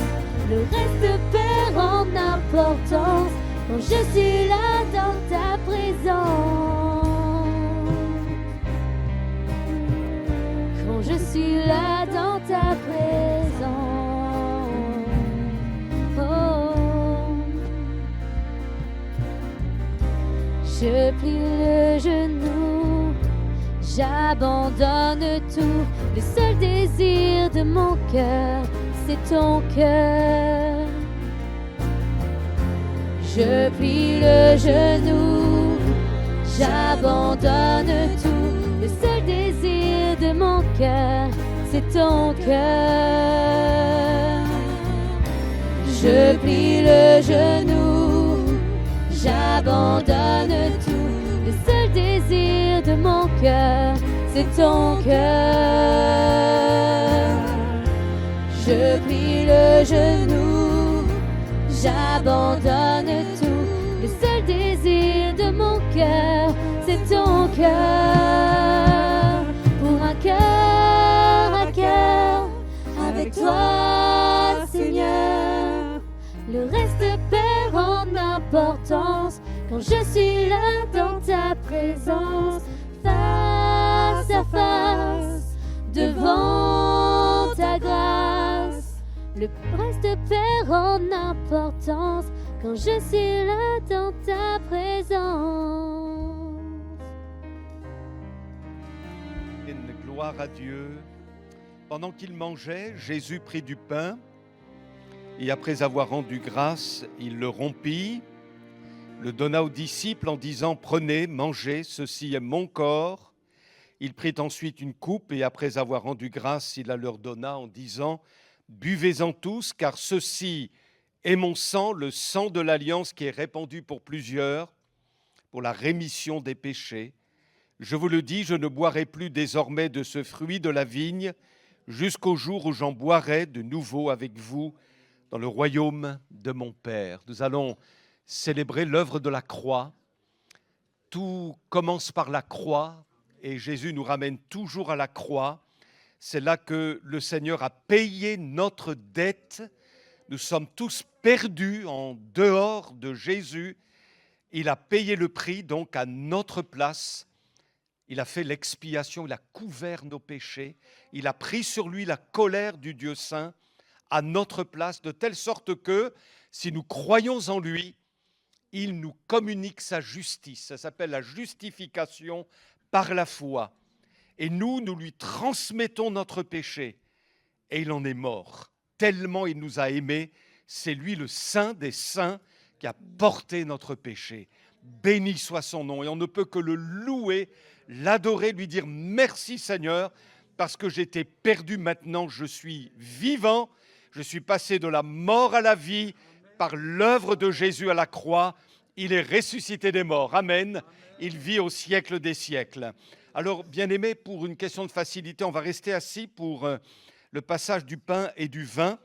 le reste perd en importance quand je suis là dans ta présence. Quand je suis là dans ta présence. Oh. Je plie le genou, j'abandonne tout. Le seul désir de mon cœur, c'est ton cœur. Je plie le genou, j'abandonne tout. Le seul désir de mon cœur, c'est ton cœur. Je plie le genou, j'abandonne tout. Le seul désir de mon cœur, c'est ton cœur. Je plie le genou, j'abandonne tout. Le seul désir de mon cœur, c'est ton cœur. Pour un cœur à cœur avec toi, Seigneur, le reste perd en importance quand je suis là dans ta présence. Face à face, devant ta grâce, le reste perd en importance quand je suis là dans ta présence. Une gloire à Dieu. Pendant qu'il mangeait, Jésus prit du pain et après avoir rendu grâce, il le rompit, le donna aux disciples en disant « Prenez, mangez, ceci est mon corps ». Il prit ensuite une coupe et après avoir rendu grâce, il la leur donna en disant « Buvez-en tous, car ceci est mon sang, le sang de l'alliance qui est répandu pour plusieurs, pour la rémission des péchés. Je vous le dis, je ne boirai plus désormais de ce fruit de la vigne jusqu'au jour où j'en boirai de nouveau avec vous dans le royaume de mon Père. » Nous allons célébrer l'œuvre de la croix. Tout commence par la croix et Jésus nous ramène toujours à la croix. C'est là que le Seigneur a payé notre dette. Nous sommes tous perdus en dehors de Jésus. Il a payé le prix donc à notre place. Il a fait l'expiation, il a couvert nos péchés. Il a pris sur lui la colère du Dieu saint à notre place, de telle sorte que si nous croyons en lui, il nous communique sa justice. Ça s'appelle la justification par la foi. Et nous lui transmettons notre péché. Et il en est mort. Tellement il nous a aimés, C'est lui le Saint des Saints qui a porté notre péché. Béni soit son nom. Et on ne peut que le louer, l'adorer, lui dire merci Seigneur, parce que j'étais perdu, maintenant je suis vivant. Je suis passé de la mort à la vie par l'œuvre de Jésus à la croix. Il est ressuscité des morts. Amen. Il vit au siècle des siècles. Alors, bien-aimés, pour une question de facilité, on va rester assis pour le passage du pain et du vin.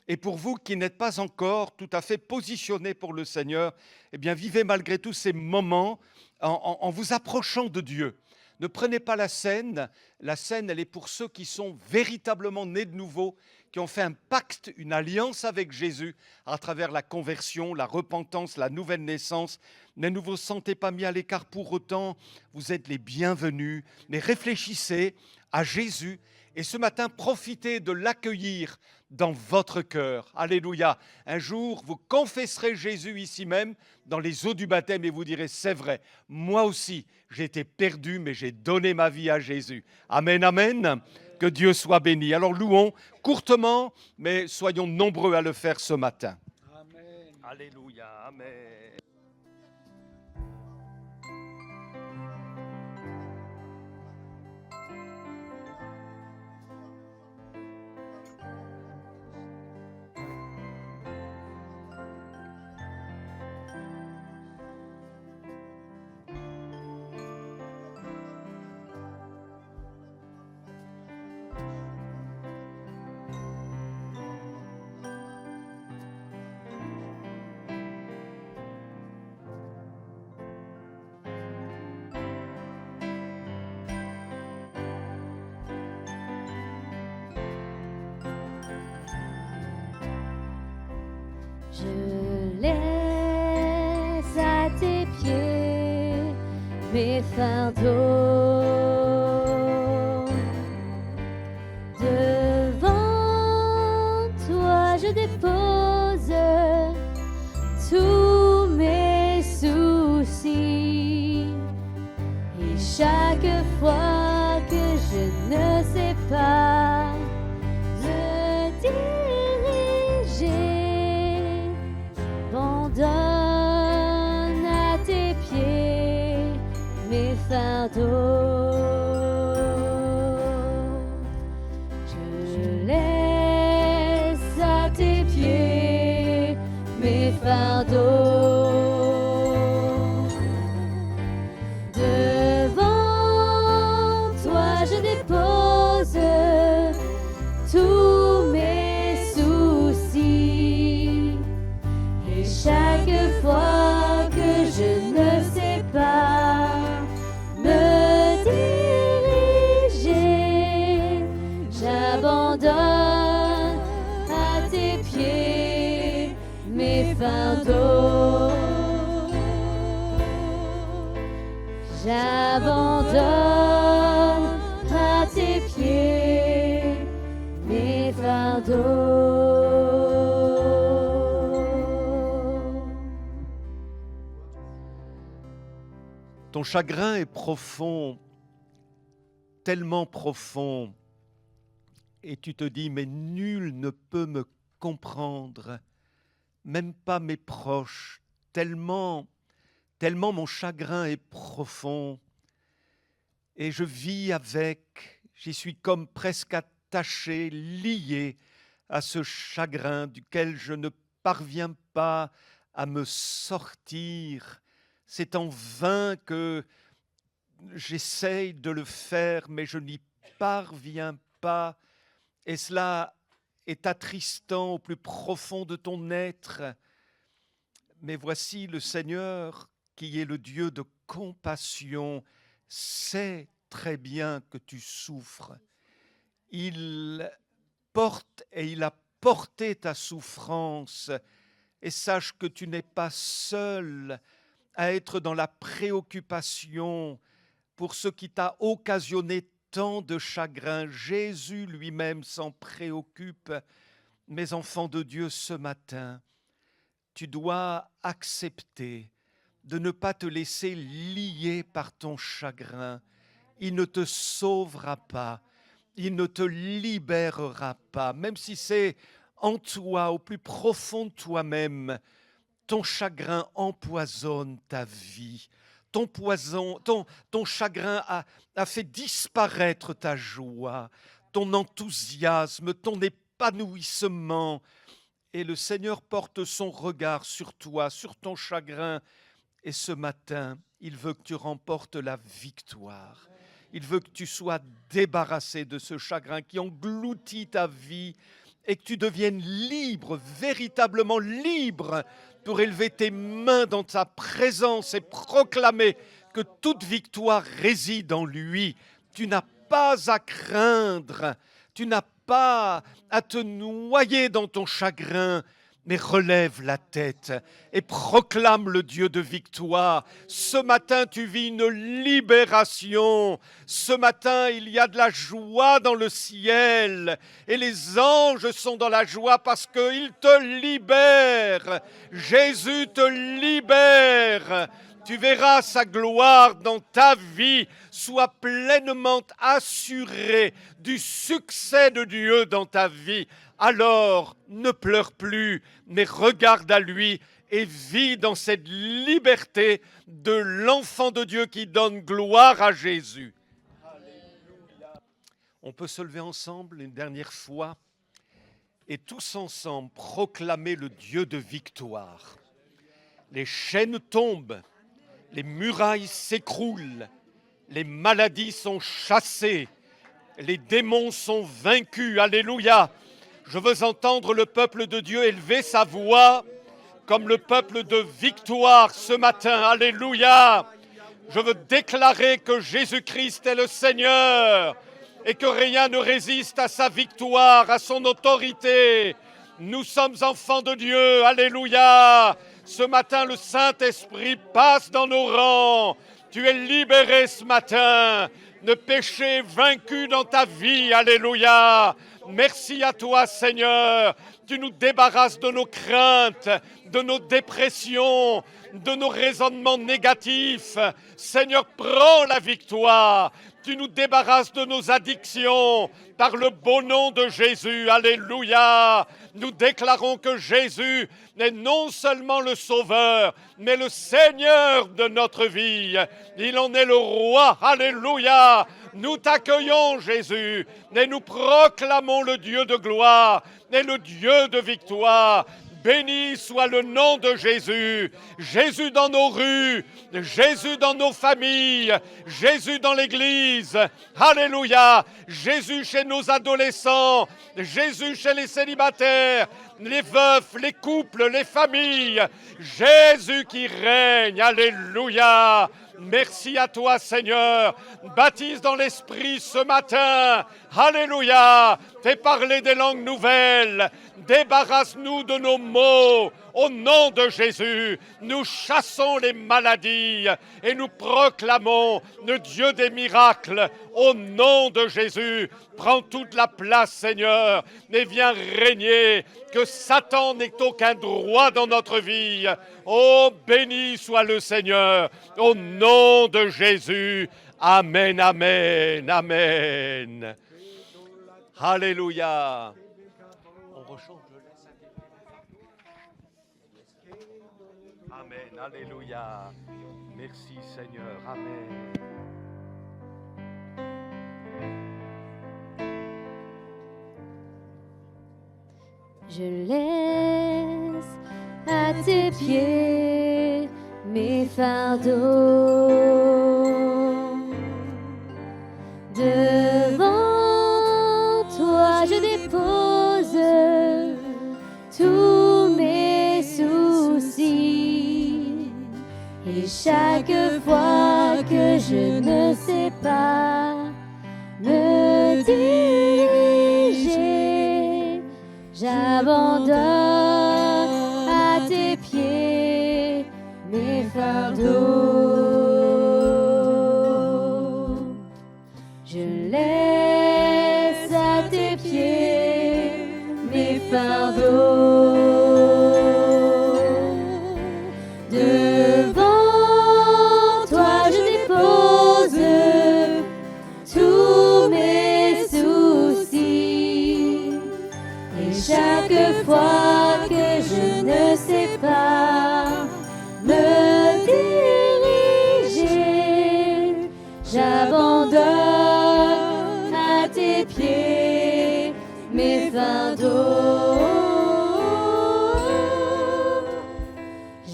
Et pour vous qui n'êtes pas encore tout à fait positionnés pour le Seigneur, eh bien, vivez malgré tout ces moments en vous approchant de Dieu. Ne prenez pas la scène. La scène, elle est pour ceux qui sont véritablement nés de nouveau, qui ont fait un pacte, une alliance avec Jésus à travers la conversion, la repentance, la nouvelle naissance. Ne vous sentez pas mis à l'écart pour autant. Vous êtes les bienvenus. Mais réfléchissez à Jésus et ce matin, profitez de l'accueillir dans votre cœur. Alléluia. Un jour, vous confesserez Jésus ici même, dans les eaux du baptême, et vous direz, c'est vrai, moi aussi, j'étais perdu, mais j'ai donné ma vie à Jésus. Amen, amen. Que Dieu soit béni. Alors louons courtement, mais soyons nombreux à le faire ce matin. Amen. Alléluia. Amen. Je laisse à tes pieds mes fardeaux. Devant toi, je dépose tous mes soucis. Et chaque fois que je ne sais pas me diriger, j'abandonne à tes pieds mes fardeaux. Je laisse à tes pieds mes fardeaux. Devant toi, je dépose tous mes soucis. Et chaque fois que je ne sais pas me diriger, j'abandonne à tes pieds mes fardeaux. J'abandonne à tes pieds mes fardeaux. Ton chagrin est profond, tellement profond, et tu te dis, mais nul ne peut me comprendre, même pas mes proches, tellement mon chagrin est profond, et je vis avec, j'y suis comme presque attaché, lié à ce chagrin duquel je ne parviens pas à me sortir. C'est en vain que j'essaye de le faire, mais je n'y parviens pas. Et cela est attristant au plus profond de ton être. Mais voici le Seigneur, qui est le Dieu de compassion, sait très bien que tu souffres. Il porte et il a porté ta souffrance. Et sache que tu n'es pas seul à être dans la préoccupation pour ce qui t'a occasionné tant de chagrin. Jésus lui-même s'en préoccupe. Mes enfants de Dieu, ce matin, tu dois accepter de ne pas te laisser lier par ton chagrin. Il ne te sauvera pas, il ne te libérera pas, même si c'est en toi, au plus profond de toi-même, ton chagrin empoisonne ta vie. Ton chagrin a fait disparaître ta joie, ton enthousiasme, ton épanouissement. Et le Seigneur porte son regard sur toi, sur ton chagrin. Et ce matin, il veut que tu remportes la victoire. Il veut que tu sois débarrassé de ce chagrin qui engloutit ta vie et que tu deviennes libre, véritablement libre, pour élever tes mains dans sa présence et proclamer que toute victoire réside en lui. Tu n'as pas à craindre, tu n'as pas à te noyer dans ton chagrin, mais relève la tête et proclame le Dieu de victoire. Ce matin, tu vis une libération. Ce matin, il y a de la joie dans le ciel. Et les anges sont dans la joie parce qu'ils te libèrent. Jésus te libère. Tu verras sa gloire dans ta vie. Sois pleinement assuré du succès de Dieu dans ta vie. Alors, ne pleure plus, mais regarde à lui et vis dans cette liberté de l'enfant de Dieu qui donne gloire à Jésus. Alléluia. On peut se lever ensemble une dernière fois et tous ensemble proclamer le Dieu de victoire. Les chaînes tombent, les murailles s'écroulent, les maladies sont chassées, les démons sont vaincus. Alléluia. Je veux entendre le peuple de Dieu élever sa voix comme le peuple de victoire ce matin. Alléluia. Je veux déclarer que Jésus-Christ est le Seigneur et que rien ne résiste à sa victoire, à son autorité. Nous sommes enfants de Dieu. Alléluia. Ce matin, le Saint-Esprit passe dans nos rangs. Tu es libéré ce matin. Le péché est vaincu dans ta vie. Alléluia. Merci à toi, Seigneur. Tu nous débarrasses de nos craintes, de nos dépressions, de nos raisonnements négatifs. Seigneur, prends la victoire. Tu nous débarrasses de nos addictions par le beau nom de Jésus. Alléluia. Nous déclarons que Jésus est non seulement le Sauveur, mais le Seigneur de notre vie. Il en est le roi. Alléluia. Nous t'accueillons, Jésus, et nous proclamons le Dieu de gloire et le Dieu de victoire. Béni soit le nom de Jésus. Jésus dans nos rues, Jésus dans nos familles, Jésus dans l'Église. Alléluia. Jésus chez nos adolescents, Jésus chez les célibataires, les veufs, les couples, les familles. Jésus qui règne. Alléluia. Merci à toi, Seigneur. Baptise dans l'Esprit ce matin. Alléluia. Fais parler des langues nouvelles. Débarrasse-nous de nos maux. Au nom de Jésus, nous chassons les maladies et nous proclamons le Dieu des miracles. Au nom de Jésus, prends toute la place, Seigneur, et viens régner. Que Satan n'ait aucun droit dans notre vie. Oh, béni soit le Seigneur. Au nom de Jésus. Amen, amen, amen. Alléluia. On rechante. Amen, alléluia. Merci Seigneur, amen. Je laisse à tes pieds mes fardeaux. Devant toi je dépose tous mes soucis. Et chaque fois que je ne sais pas me diriger, j'abandonne à tes pieds mes fardeaux. Je laisse à tes pieds mes fardeaux. Devant toi je dépose tous mes soucis. Et chaque quelquefois que je ne sais pas me diriger, j'abandonne à tes pieds mes fardeaux.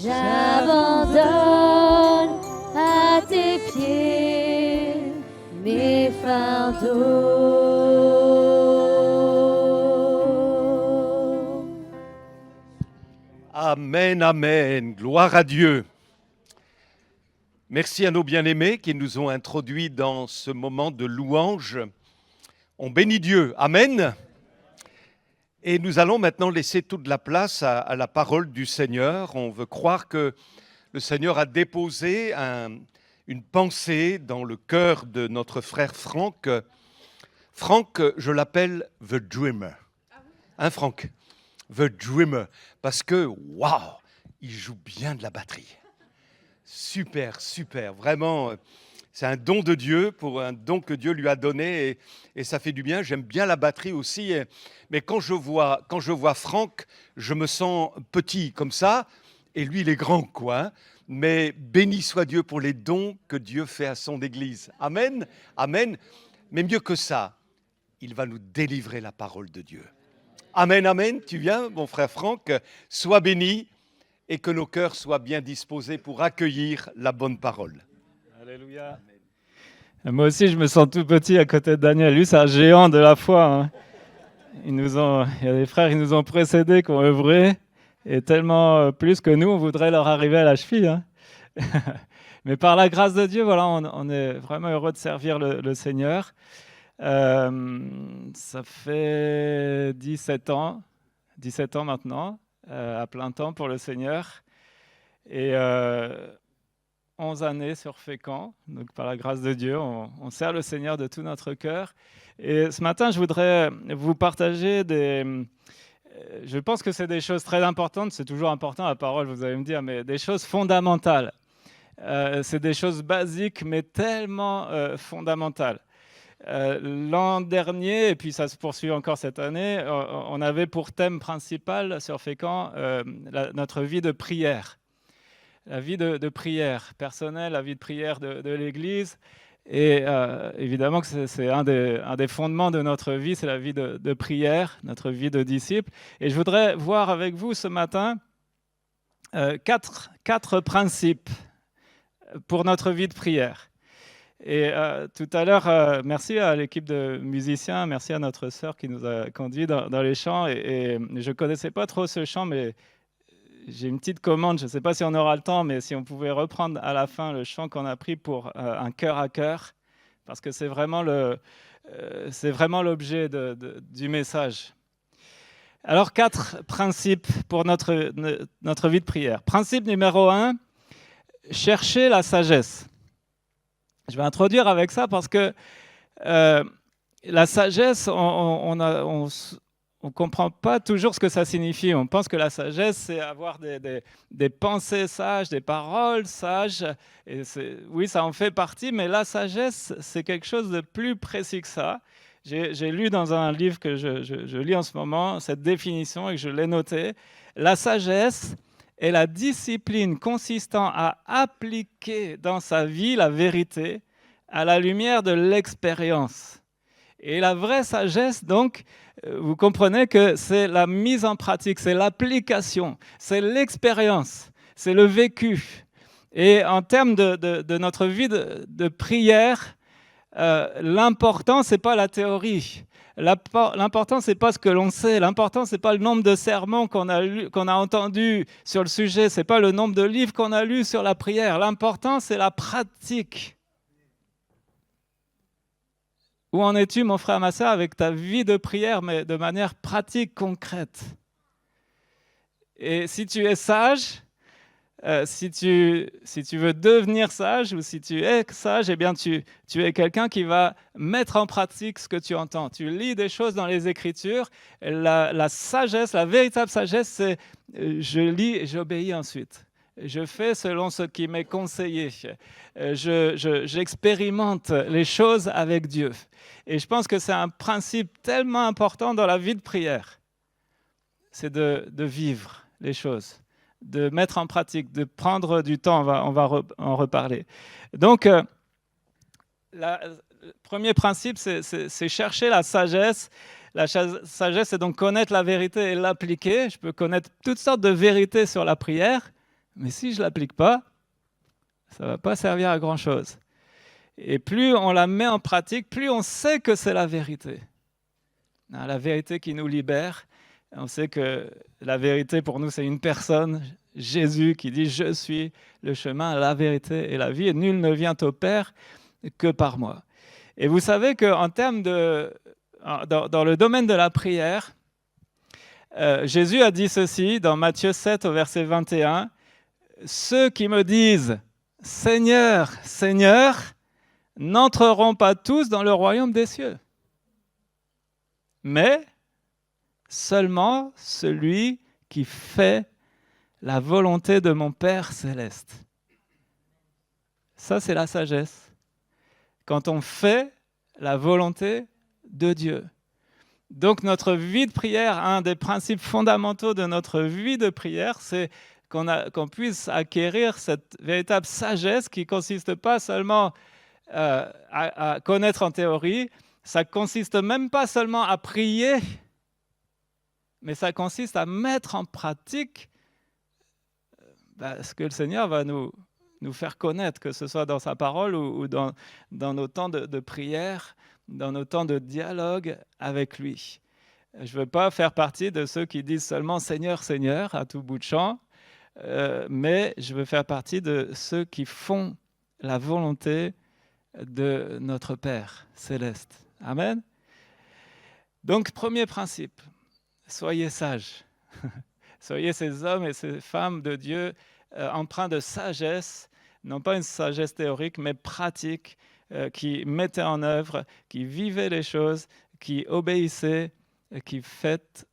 J'abandonne à tes pieds mes fardeaux. Amen, amen. Gloire à Dieu. Merci à nos bien-aimés qui nous ont introduits dans ce moment de louange. On bénit Dieu. Amen. Et nous allons maintenant laisser toute la place à la parole du Seigneur. On veut croire que le Seigneur a déposé une pensée dans le cœur de notre frère Franck. Franck, je l'appelle The Dreamer. Hein, Franck? The Dreamer. Parce que, waouh, il joue bien de la batterie. Super, super. Vraiment, c'est un don de Dieu, pour un don que Dieu lui a donné, et ça fait du bien. J'aime bien la batterie aussi. Mais quand je vois Franck, je me sens petit comme ça, et lui, il est grand, quoi. Hein. Mais béni soit Dieu pour les dons que Dieu fait à son Église. Amen, amen. Mais mieux que ça, il va nous délivrer la parole de Dieu. Amen, amen. Tu viens, mon frère Franck, sois béni et que nos cœurs soient bien disposés pour accueillir la bonne parole. Alléluia. Moi aussi, je me sens tout petit à côté de Daniel. Lui, c'est un géant de la foi. Hein. Il y a des frères qui nous ont précédés, qui ont œuvré, et tellement plus que nous, on voudrait leur arriver à la cheville. Hein. Mais par la grâce de Dieu, voilà, on est vraiment heureux de servir le Seigneur. Ça fait 17 ans maintenant, à plein temps pour le Seigneur. Et 11 années sur Fécamp, donc par la grâce de Dieu, on sert le Seigneur de tout notre cœur. Et ce matin, je voudrais vous partager je pense que c'est des choses très importantes, c'est toujours important la parole, vous allez me dire, mais des choses fondamentales. C'est des choses basiques, mais tellement fondamentales. L'an dernier, et puis ça se poursuit encore cette année, on avait pour thème principal sur Fécamp notre vie de prière. La vie de prière personnelle, la vie de prière de l'Église. Et évidemment que c'est un des fondements de notre vie, c'est la vie de prière, notre vie de disciple. Et je voudrais voir avec vous ce matin quatre principes pour notre vie de prière. Et tout à l'heure, merci à l'équipe de musiciens, merci à notre sœur qui nous a conduits dans les chants. Et je ne connaissais pas trop ce chant, mais j'ai une petite commande, je ne sais pas si on aura le temps, mais si on pouvait reprendre à la fin le chant qu'on a pris pour un cœur à cœur, parce que c'est vraiment l'objet du message. Alors, 4 principes pour notre vie de prière. Principe numéro 1, chercher la sagesse. Je vais introduire avec ça parce que la sagesse, on ne comprend pas toujours ce que ça signifie. On pense que la sagesse, c'est avoir des pensées sages, des paroles sages. Et oui, ça en fait partie, mais la sagesse, c'est quelque chose de plus précis que ça. J'ai lu dans un livre que je lis en ce moment cette définition et que je l'ai notée. La sagesse est la discipline consistant à appliquer dans sa vie la vérité à la lumière de l'expérience. Et la vraie sagesse, donc, vous comprenez que c'est la mise en pratique, c'est l'application, c'est l'expérience, c'est le vécu. Et en termes de notre vie de prière, l'important, ce n'est pas la théorie. L'important, ce n'est pas ce que l'on sait. L'important, ce n'est pas le nombre de sermons qu'on a entendus sur le sujet. Ce n'est pas le nombre de livres qu'on a lus sur la prière. L'important, c'est la pratique. Où en es-tu, mon frère, ma sœur, avec ta vie de prière, mais de manière pratique, concrète? Et si tu es sage, si tu veux devenir sage ou si tu es sage, eh bien tu es quelqu'un qui va mettre en pratique ce que tu entends. Tu lis des choses dans les Écritures. La sagesse, la véritable sagesse, c'est je lis et j'obéis ensuite. Je fais selon ce qui m'est conseillé. J'expérimente les choses avec Dieu. Et je pense que c'est un principe tellement important dans la vie de prière. c'est de vivre les choses, de mettre en pratique, de prendre du temps. On va en reparler. Donc, le premier principe, c'est chercher la sagesse. La sagesse, c'est donc connaître la vérité et l'appliquer. Je peux connaître toutes sortes de vérités sur la prière, mais si je ne l'applique pas, ça ne va pas servir à grand-chose. Et plus on la met en pratique, plus on sait que c'est la vérité. La vérité qui nous libère. On sait que la vérité, pour nous, c'est une personne, Jésus, qui dit « Je suis le chemin, la vérité et la vie, et nul ne vient au Père que par moi. » Et vous savez qu'en termes dans le domaine de la prière, Jésus a dit ceci dans Matthieu 7 au verset 21, « Ceux qui me disent « Seigneur, Seigneur », n'entreront pas tous dans le royaume des cieux, mais seulement celui qui fait la volonté de mon Père céleste. » Ça, c'est la sagesse. Quand on fait la volonté de Dieu. Donc notre vie de prière, un des principes fondamentaux de notre vie de prière, c'est qu'on puisse acquérir cette véritable sagesse qui ne consiste pas seulement à connaître en théorie, ça ne consiste même pas seulement à prier, mais ça consiste à mettre en pratique ce que le Seigneur va nous faire connaître, que ce soit dans sa parole ou dans nos temps de prière, dans nos temps de dialogue avec lui. Je ne veux pas faire partie de ceux qui disent seulement « Seigneur, Seigneur » à tout bout de champ, mais je veux faire partie de ceux qui font la volonté de notre Père céleste. Amen. Donc, premier principe, soyez sages. Soyez ces hommes et ces femmes de Dieu empreints de sagesse, non pas une sagesse théorique, mais pratique, qui mettaient en œuvre, qui vivaient les choses, qui obéissaient, qui fêtent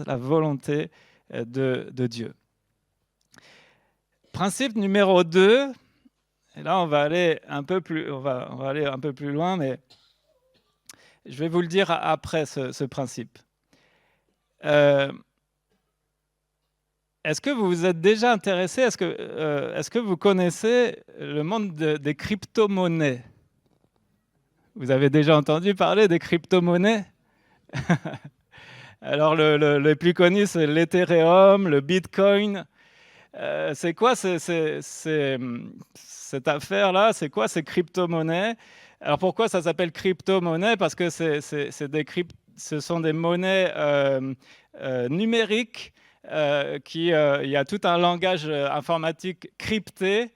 la volonté de Dieu. Principe numéro 2, et là on va aller un peu plus loin, mais je vais vous le dire après ce principe. Est-ce que vous vous êtes déjà intéressé, est-ce que vous connaissez le monde des crypto-monnaies? Vous avez déjà entendu parler des crypto-monnaies? Alors, les plus connus, c'est l'Ethereum, le Bitcoin. C'est quoi cette affaire-là? C'est quoi ces crypto-monnaies? Alors, pourquoi ça s'appelle crypto-monnaie? Parce que ce sont des monnaies numériques. Il y a tout un langage informatique crypté,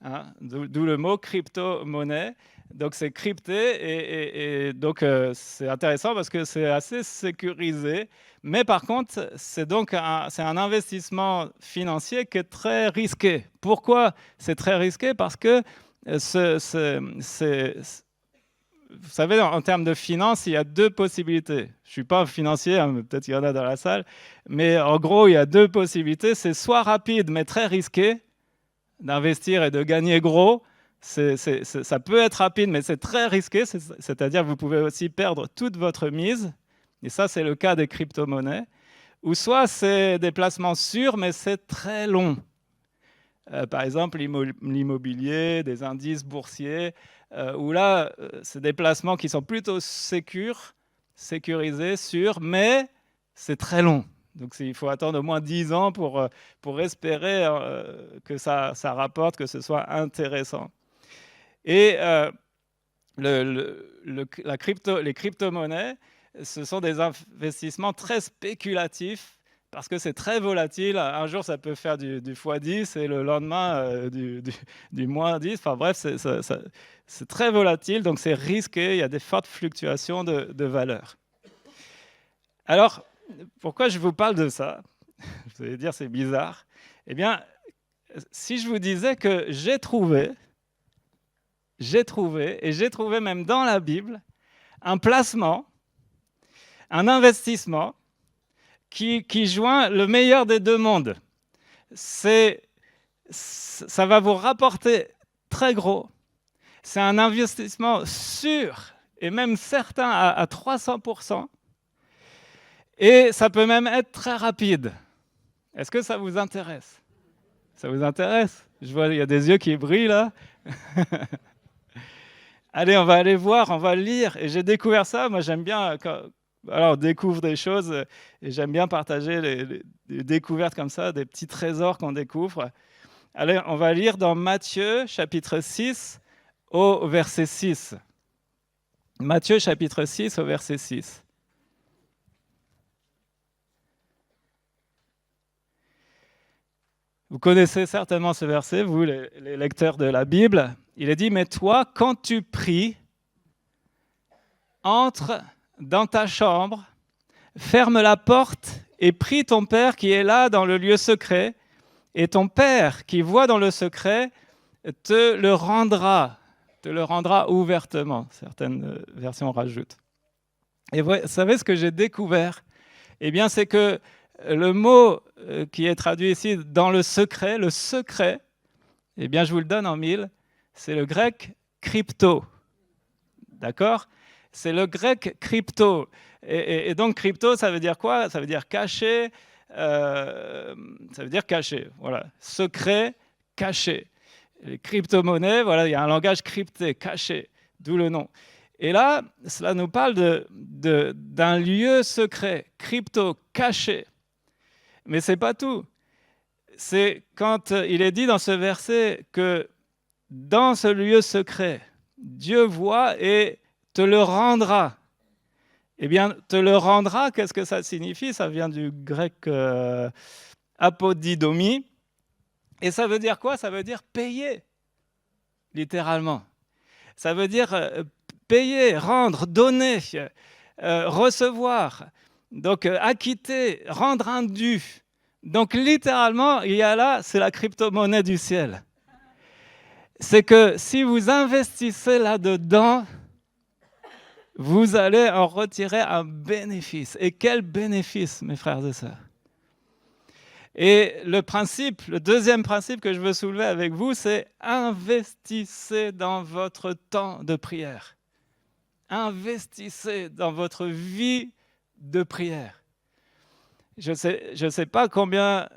hein, d'où le mot crypto-monnaie. Donc c'est crypté et donc c'est intéressant parce que c'est assez sécurisé. Mais par contre, c'est un investissement financier qui est très risqué. Pourquoi c'est très risqué? Parce que vous savez, en termes de finances, il y a deux possibilités. Je ne suis pas financier, hein, peut-être qu'il y en a dans la salle, mais en gros, il y a deux possibilités. C'est soit rapide, mais très risqué, d'investir et de gagner gros. Ça peut être rapide, mais c'est très risqué, c'est-à-dire que vous pouvez aussi perdre toute votre mise, et ça, c'est le cas des crypto-monnaies. Ou soit c'est des placements sûrs, mais c'est très long. Par exemple, l'immobilier, des indices boursiers, où là, c'est des placements qui sont plutôt sécurisés, sûrs, mais c'est très long. Donc, il faut attendre au moins 10 ans pour espérer que ça rapporte, que ce soit intéressant. Et les crypto-monnaies, ce sont des investissements très spéculatifs parce que c'est très volatile. Un jour, ça peut faire du x10 et le lendemain, du moins 10. Enfin bref, c'est très volatile, donc c'est risqué. Il y a des fortes fluctuations de valeur. Alors, pourquoi je vous parle de ça? Vous allez dire, c'est bizarre. Eh bien, si je vous disais que j'ai trouvé même dans la Bible, un placement, un investissement qui joint le meilleur des deux mondes. Ça va vous rapporter très gros. C'est un investissement sûr et même certain à 300%. Et ça peut même être très rapide. Est-ce que ça vous intéresse? Ça vous intéresse? Je vois, il y a des yeux qui brillent là. Allez, on va aller voir, on va lire. Et j'ai découvert ça. Moi, j'aime bien, alors, on découvre des choses et j'aime bien partager les découvertes comme ça, des petits trésors qu'on découvre. Allez, on va lire dans Matthieu, chapitre 6, au verset 6. Matthieu, chapitre 6, au verset 6. Vous connaissez certainement ce verset, vous, les lecteurs de la Bible. Il est dit, mais toi, quand tu pries, entre dans ta chambre, ferme la porte et prie ton Père qui est là dans le lieu secret, et ton Père qui voit dans le secret te le rendra ouvertement. Certaines versions rajoutent. Et vous savez ce que j'ai découvert? Eh bien, c'est que le mot qui est traduit ici dans le secret, eh bien, je vous le donne en mille, c'est le grec crypto. D'accord? C'est le grec crypto. Et donc, crypto, ça veut dire quoi? Ça veut dire caché. Ça veut dire caché. Voilà. Secret, caché. Les crypto-monnaies, voilà, il y a un langage crypté, caché, d'où le nom. Et là, cela nous parle d'un lieu secret, crypto, caché. Mais ce n'est pas tout. C'est quand il est dit dans ce verset que dans ce lieu secret, Dieu voit et te le rendra. Eh bien, te le rendra, qu'est-ce que ça signifie? Ça vient du grec apodidomie. Et ça veut dire quoi? Ça veut dire payer, littéralement. Ça veut dire payer, rendre, donner, recevoir. Donc, acquitter, rendre un dû. Donc, littéralement, il y a là, c'est la crypto-monnaie du ciel. C'est que si vous investissez là-dedans, vous allez en retirer un bénéfice. Et quel bénéfice, mes frères et sœurs! Et le deuxième principe que je veux soulever avec vous, c'est investissez dans votre temps de prière. Investissez dans votre vie de prière. Je sais pas combien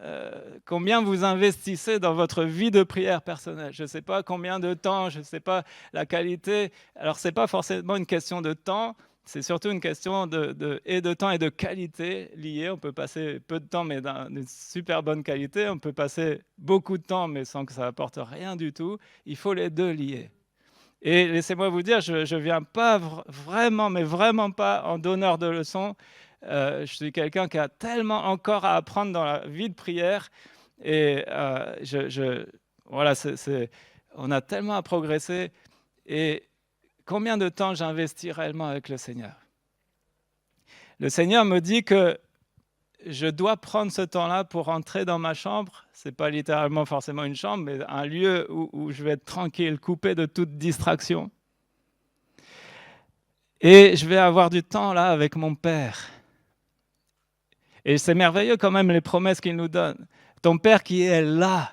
vous investissez dans votre vie de prière personnelle. Je ne sais pas combien de temps, je ne sais pas la qualité. Alors, ce n'est pas forcément une question de temps, c'est surtout une question de temps et de qualité liée. On peut passer peu de temps, mais d'une super bonne qualité. On peut passer beaucoup de temps, mais sans que ça apporte rien du tout. Il faut les deux lier. Et laissez-moi vous dire, je ne viens pas vraiment, mais vraiment pas en donneur de leçons. Je suis quelqu'un qui a tellement encore à apprendre dans la vie de prière. Et voilà, on a tellement à progresser. Et combien de temps j'investis réellement avec le Seigneur? Le Seigneur me dit que je dois prendre ce temps-là pour entrer dans ma chambre. Ce n'est pas littéralement forcément une chambre, mais un lieu où je vais être tranquille, coupé de toute distraction. Et je vais avoir du temps là avec mon Père. Et c'est merveilleux quand même les promesses qu'il nous donne. Ton Père qui est là,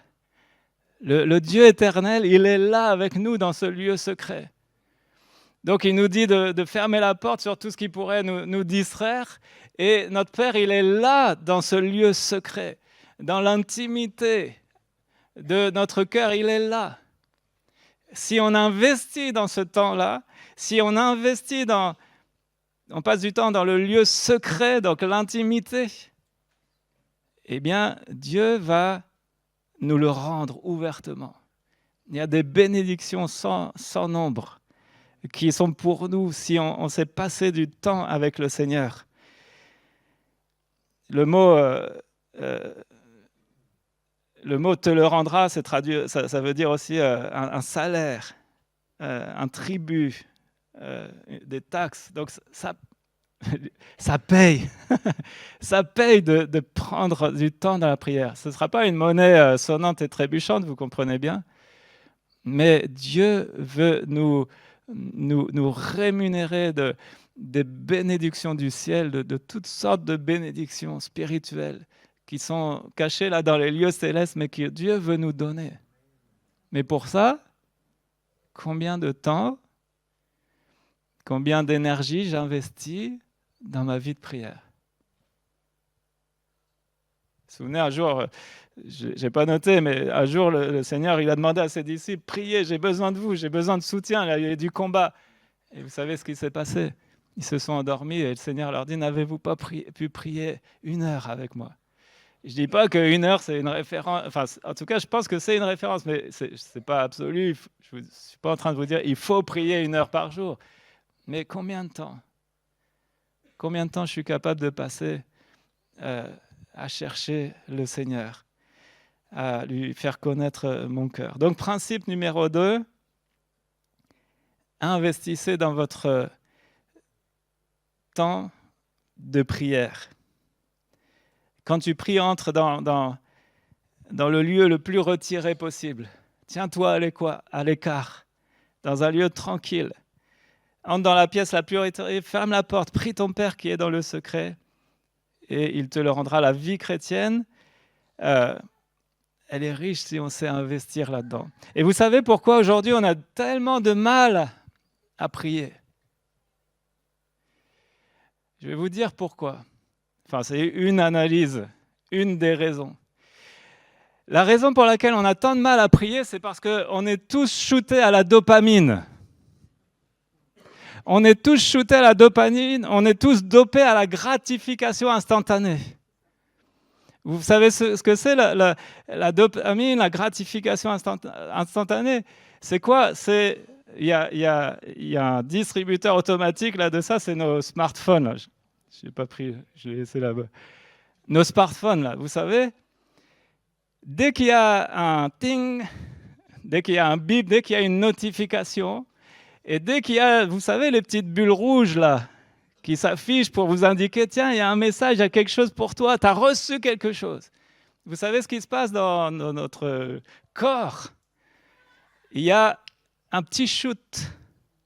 le Dieu éternel, il est là avec nous dans ce lieu secret. Donc il nous dit de fermer la porte sur tout ce qui pourrait nous distraire. Et notre Père, il est là dans ce lieu secret, dans l'intimité de notre cœur, il est là. Si on investit dans ce temps-là, si on investit on passe du temps dans le lieu secret, donc l'intimité, eh bien, Dieu va nous le rendre ouvertement. Il y a des bénédictions sans nombre qui sont pour nous si on s'est passé du temps avec le Seigneur. Le mot te le rendra, c'est traduit, ça veut dire aussi un salaire, un tribut, des taxes. Donc ça paye. Ça paye de prendre du temps dans la prière. Ce ne sera pas une monnaie sonnante et trébuchante, vous comprenez bien. Mais Dieu veut nous rémunérer des bénédictions du ciel, de toutes sortes de bénédictions spirituelles qui sont cachées là dans les lieux célestes, mais que Dieu veut nous donner. Mais pour ça, combien de temps, combien d'énergie j'investis dans ma vie de prière? vous souvenez, un jour, je n'ai pas noté, mais un jour, le Seigneur, il a demandé à ses disciples, priez, j'ai besoin de vous, j'ai besoin de soutien, là, il y a eu du combat. Et vous savez ce qui s'est passé? Ils se sont endormis et le Seigneur leur dit, n'avez-vous pas pu prier 1 heure avec moi? Je ne dis pas que 1 heure, c'est une référence. Enfin, en tout cas, je pense que c'est une référence, mais ce n'est pas absolu. Je ne suis pas en train de vous dire il faut prier 1 heure par jour. Mais combien de temps? Combien de temps je suis capable de passer à chercher le Seigneur, à lui faire connaître mon cœur? Donc, principe numéro 2, investissez dans votre temps de prière. Quand tu pries, entre dans le lieu le plus retiré possible. Tiens-toi à l'écart, dans un lieu tranquille. Entre dans la pièce la plus retirée, ferme la porte, prie ton Père qui est dans le secret et il te le rendra. La vie chrétienne, elle est riche si on sait investir là-dedans. Et vous savez pourquoi aujourd'hui on a tellement de mal à prier? Je vais vous dire pourquoi. Enfin, c'est une analyse, une des raisons. La raison pour laquelle on a tant de mal à prier, c'est parce qu'on est tous shootés à la dopamine. On est tous shootés à la dopamine, on est tous dopés à la gratification instantanée. Vous savez ce que c'est la dopamine, la gratification instantanée? C'est quoi? Il y a un distributeur automatique là de ça, c'est nos smartphones. Là. Je n'ai pas pris, je l'ai laissé là-bas. Nos smartphones, là, vous savez, dès qu'il y a un ting, dès qu'il y a un bip, dès qu'il y a une notification, et dès qu'il y a, vous savez, les petites bulles rouges, là, qui s'affichent pour vous indiquer, tiens, il y a un message, il y a quelque chose pour toi, tu as reçu quelque chose. Vous savez ce qui se passe dans notre corps? Il y a un petit shoot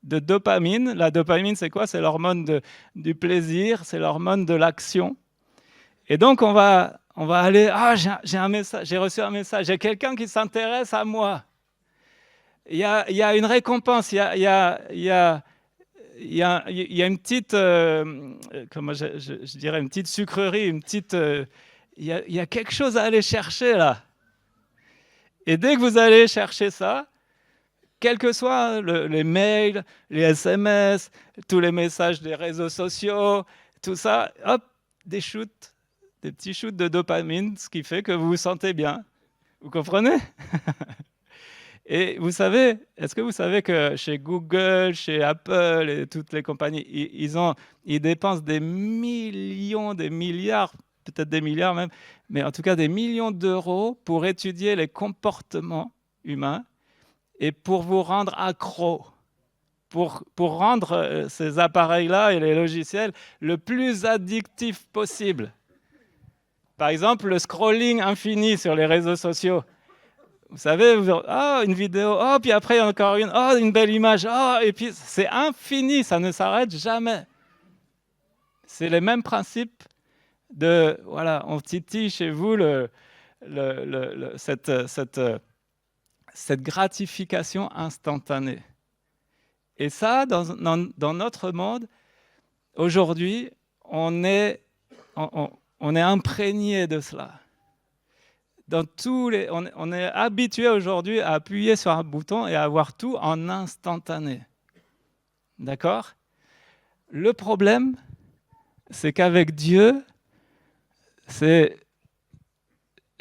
de dopamine. La dopamine, c'est quoi? C'est l'hormone du plaisir, c'est l'hormone de l'action. Et donc, on va aller, j'ai un message, j'ai reçu un message, j'ai quelqu'un qui s'intéresse à moi. Il y a une récompense, il y a une petite, comment je dirais, une petite sucrerie, il y a quelque chose à aller chercher là. Et dès que vous allez chercher ça, quels que soient les mails, les SMS, tous les messages des réseaux sociaux, tout ça, hop, des petits shoots de dopamine, ce qui fait que vous vous sentez bien. Vous comprenez? Et vous savez, est-ce que vous savez que chez Google, chez Apple et toutes les compagnies, ils dépensent des millions, des milliards, peut-être des milliards même, mais en tout cas des millions d'euros pour étudier les comportements humains et pour vous rendre accro, pour rendre ces appareils-là et les logiciels le plus addictifs possible. Par exemple, le scrolling infini sur les réseaux sociaux. Vous savez, une vidéo, puis après encore une belle image, et puis c'est infini, ça ne s'arrête jamais. C'est les mêmes principes de, voilà, on titille chez vous cette gratification instantanée. Et ça, dans notre monde, aujourd'hui, on est imprégné de cela. On est habitué aujourd'hui à appuyer sur un bouton et à avoir tout en instantané. D'accord? Le problème, c'est qu'avec Dieu, c'est,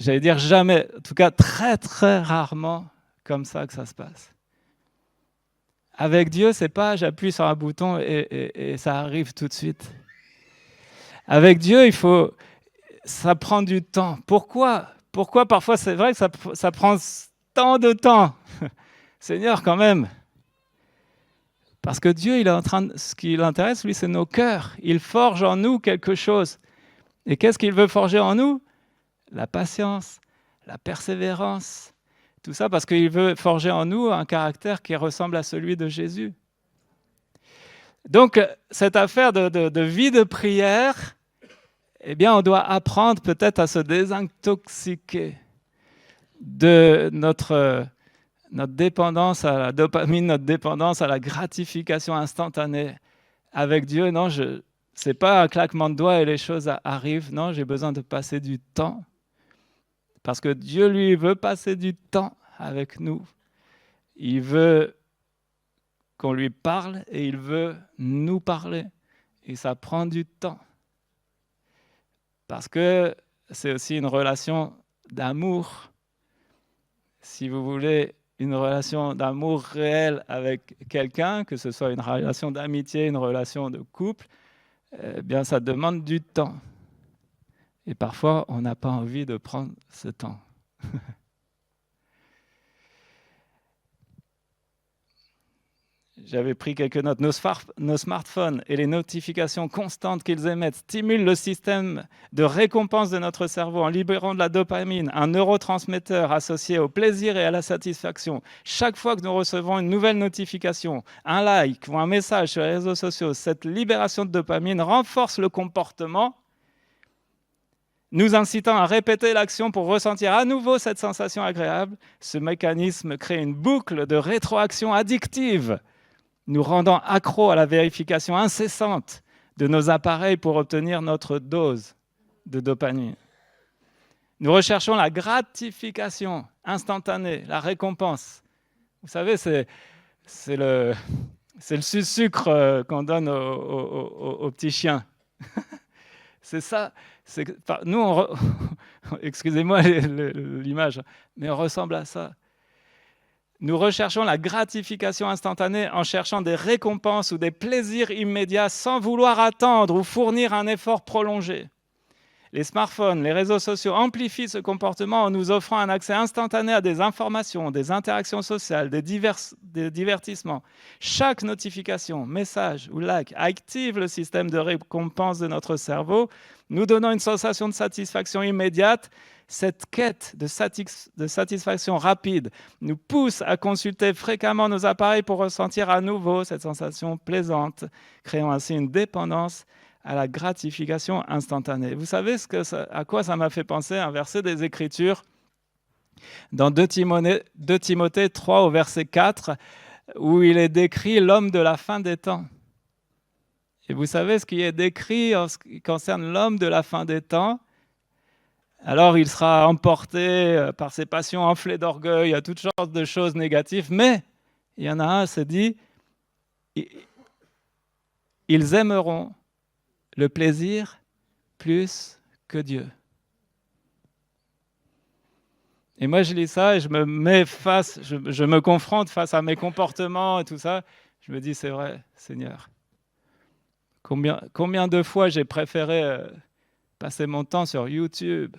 j'allais dire jamais, en tout cas très très rarement comme ça que ça se passe. Avec Dieu, c'est pas j'appuie sur un bouton et ça arrive tout de suite. Avec Dieu, ça prend du temps. Pourquoi parfois c'est vrai que ça prend tant de temps? Seigneur, quand même. Parce que Dieu, ce qui l'intéresse, lui, c'est nos cœurs. Il forge en nous quelque chose. Et qu'est-ce qu'il veut forger en nous? La patience, la persévérance, tout ça parce qu'il veut forger en nous un caractère qui ressemble à celui de Jésus. Donc, cette affaire de vie de prière, eh bien, on doit apprendre peut-être à se désintoxiquer de notre dépendance à la dopamine, notre dépendance à la gratification instantanée. Avec Dieu, non, c'est pas un claquement de doigts et les choses arrivent. Non, j'ai besoin de passer du temps Parce que Dieu, lui, veut passer du temps avec nous. Il veut qu'on lui parle et il veut nous parler. Et ça prend du temps. Parce que c'est aussi une relation d'amour. Si vous voulez une relation d'amour réel avec quelqu'un, que ce soit une relation d'amitié, une relation de couple, eh bien, ça demande du temps. Et parfois, on n'a pas envie de prendre ce temps. J'avais pris quelques notes. Nos smartphones et les notifications constantes qu'ils émettent stimulent le système de récompense de notre cerveau en libérant de la dopamine, un neurotransmetteur associé au plaisir et à la satisfaction. Chaque fois que nous recevons une nouvelle notification, un like ou un message sur les réseaux sociaux, cette libération de dopamine renforce le comportement, nous incitant à répéter l'action pour ressentir à nouveau cette sensation agréable. Ce mécanisme crée une boucle de rétroaction addictive, nous rendant accros à la vérification incessante de nos appareils pour obtenir notre dose de dopamine. Nous recherchons la gratification instantanée, la récompense. Vous savez, c'est le sucre qu'on donne aux petits chiens. C'est ça. Nous, excusez-moi l'image, mais on ressemble à ça. Nous recherchons la gratification instantanée en cherchant des récompenses ou des plaisirs immédiats sans vouloir attendre ou fournir un effort prolongé. Les smartphones, les réseaux sociaux amplifient ce comportement en nous offrant un accès instantané à des informations, des interactions sociales, des divertissements. Chaque notification, message ou like active le système de récompense de notre cerveau, nous donnant une sensation de satisfaction immédiate. Cette quête de satisfaction rapide nous pousse à consulter fréquemment nos appareils pour ressentir à nouveau cette sensation plaisante, créant ainsi une dépendance à la gratification instantanée. Vous savez à quoi ça m'a fait penser? Un verset des Écritures dans 2 Timothée 3 au verset 4, où il est décrit l'homme de la fin des temps. Et vous savez ce qui est décrit en ce qui concerne l'homme de la fin des temps? Alors il sera emporté par ses passions enflées d'orgueil, à toutes sortes de choses négatives, mais il y en a un, c'est dit, ils aimeront le plaisir plus que Dieu. Et moi je lis ça et je me confronte face à mes comportements et tout ça. Je me dis, c'est vrai, Seigneur. Combien de fois j'ai préféré passer mon temps sur YouTube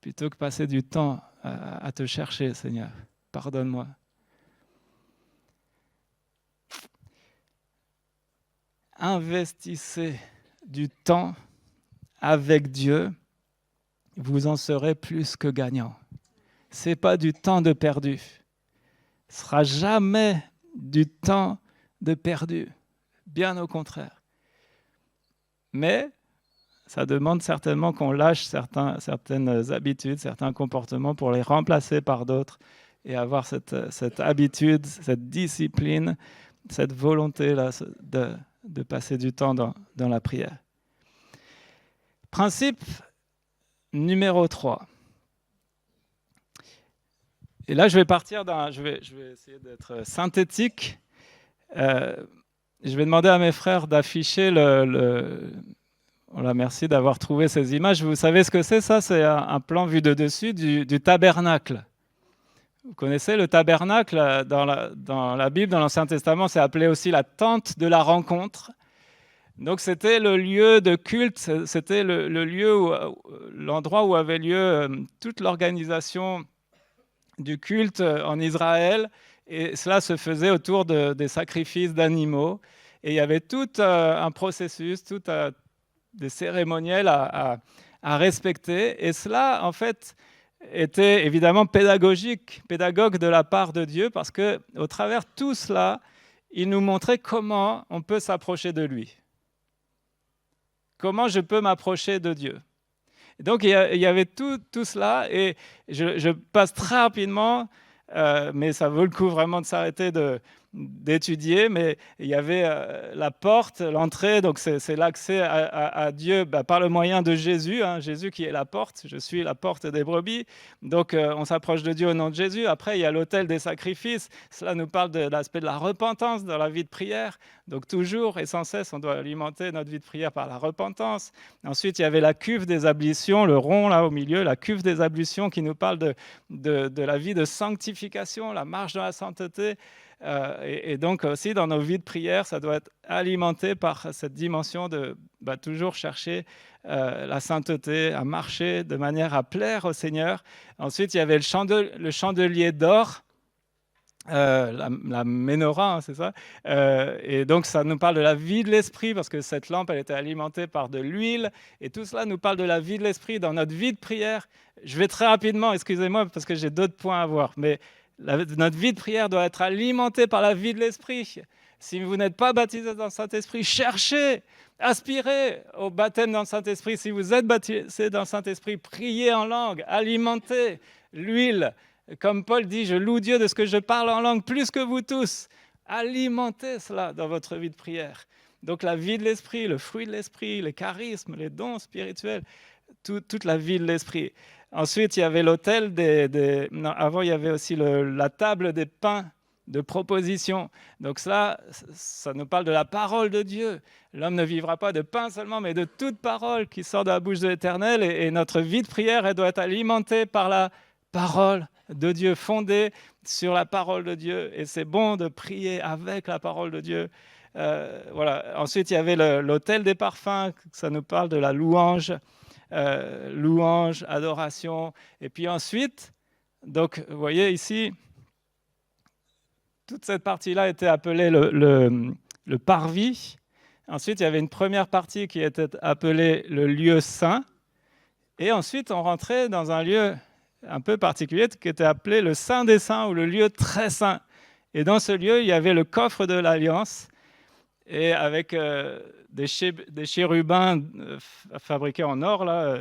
plutôt que passer du temps à te chercher, Seigneur. Pardonne-moi. Investissez du temps avec Dieu, vous en serez plus que gagnant. Ce n'est pas du temps de perdu. Ce ne sera jamais du temps de perdu. Bien au contraire. Mais ça demande certainement qu'on lâche certaines habitudes, certains comportements pour les remplacer par d'autres et avoir cette habitude, cette discipline, cette volonté-là de passer du temps dans la prière. Principe numéro 3. Et là, je vais essayer d'être synthétique. Je vais demander à mes frères d'afficher Voilà, merci d'avoir trouvé ces images. Vous savez ce que c'est, ça? C'est un plan vu de dessus du tabernacle. Vous connaissez le tabernacle dans la Bible, dans l'Ancien Testament, c'est appelé aussi la tente de la rencontre. Donc c'était le lieu de culte, c'était le lieu, l'endroit où avait lieu toute l'organisation du culte en Israël. Et cela se faisait autour des sacrifices d'animaux. Et il y avait tout un processus, des cérémoniels à respecter. Et cela, en fait, était évidemment pédagogue de la part de Dieu, parce qu'au travers de tout cela, il nous montrait comment on peut s'approcher de lui. Comment je peux m'approcher de Dieu. Et donc, il y avait tout cela, et je passe très rapidement, mais ça vaut le coup vraiment de s'arrêter, de d'étudier, mais il y avait la porte, l'entrée, donc c'est l'accès à Dieu par le moyen de Jésus, hein, Jésus qui est la porte, je suis la porte des brebis, donc on s'approche de Dieu au nom de Jésus. Après, il y a l'autel des sacrifices, cela nous parle de l'aspect de la repentance dans la vie de prière, donc toujours et sans cesse, on doit alimenter notre vie de prière par la repentance. Ensuite, il y avait la cuve des ablutions, le rond là au milieu, la cuve des ablutions qui nous parle de la vie de sanctification, la marche dans la sainteté. Et donc aussi dans nos vies de prière, ça doit être alimenté par cette dimension de toujours chercher la sainteté, à marcher de manière à plaire au Seigneur. Ensuite, il y avait le chandelier d'or, la menorah, hein, c'est ça. Et donc ça nous parle de la vie de l'esprit, parce que cette lampe, elle était alimentée par de l'huile, et tout cela nous parle de la vie de l'esprit dans notre vie de prière. Je vais très rapidement, excusez-moi, parce que j'ai d'autres points à voir, mais notre vie de prière doit être alimentée par la vie de l'Esprit. Si vous n'êtes pas baptisé dans le Saint-Esprit, cherchez, aspirez au baptême dans le Saint-Esprit. Si vous êtes baptisé dans le Saint-Esprit, priez en langue, alimentez l'huile. Comme Paul dit, je loue Dieu de ce que je parle en langue plus que vous tous. Alimentez cela dans votre vie de prière. Donc la vie de l'Esprit, le fruit de l'Esprit, les charismes, les dons spirituels, toute la vie de l'Esprit. Ensuite, il y avait l'autel avant, il y avait aussi la table des pains de proposition. Donc ça nous parle de la parole de Dieu. L'homme ne vivra pas de pain seulement, mais de toute parole qui sort de la bouche de l'Éternel. Et notre vie de prière, elle doit être alimentée par la parole de Dieu, fondée sur la parole de Dieu. Et c'est bon de prier avec la parole de Dieu. Voilà. Ensuite, il y avait l'autel des parfums. Ça nous parle de la louange. Louange, adoration. Et puis ensuite, donc, vous voyez ici, toute cette partie-là était appelée le parvis. Ensuite, il y avait une première partie qui était appelée le lieu saint. Et ensuite, on rentrait dans un lieu un peu particulier qui était appelé le Saint des Saints ou le lieu très saint. Et dans ce lieu, il y avait le coffre de l'Alliance et avec des chérubins fabriqués en or, là,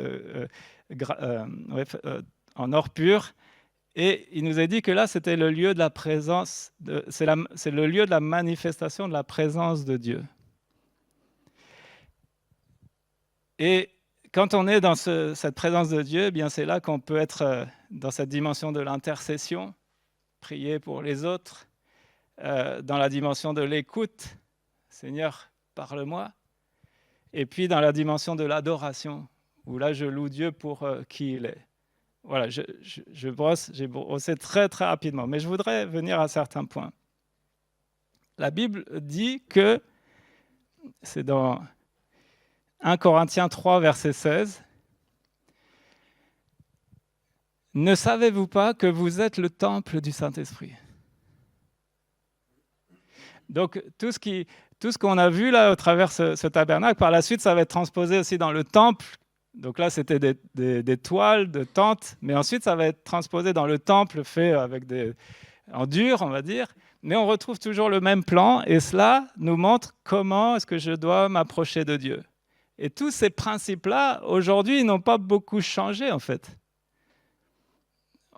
en or pur. Et il nous a dit que là, c'était le lieu de la présence, c'est le lieu de la manifestation de la présence de Dieu. Et quand on est dans cette présence de Dieu, eh bien c'est là qu'on peut être dans cette dimension de l'intercession, prier pour les autres, dans la dimension de l'écoute, Seigneur, parle-moi, et puis dans la dimension de l'adoration, où là je loue Dieu pour qui il est. Voilà, j'ai brossé très très rapidement, mais je voudrais venir à certains points. La Bible dit que, c'est dans 1 Corinthiens 3, verset 16, « Ne savez-vous pas que vous êtes le temple du Saint-Esprit » Donc, tout ce qu'on a vu là au travers ce tabernacle, par la suite, ça va être transposé aussi dans le temple. Donc là, c'était des toiles de tentes, mais ensuite, ça va être transposé dans le temple fait en dur, on va dire. Mais on retrouve toujours le même plan, et cela nous montre comment est-ce que je dois m'approcher de Dieu. Et tous ces principes-là, aujourd'hui, ils n'ont pas beaucoup changé, en fait.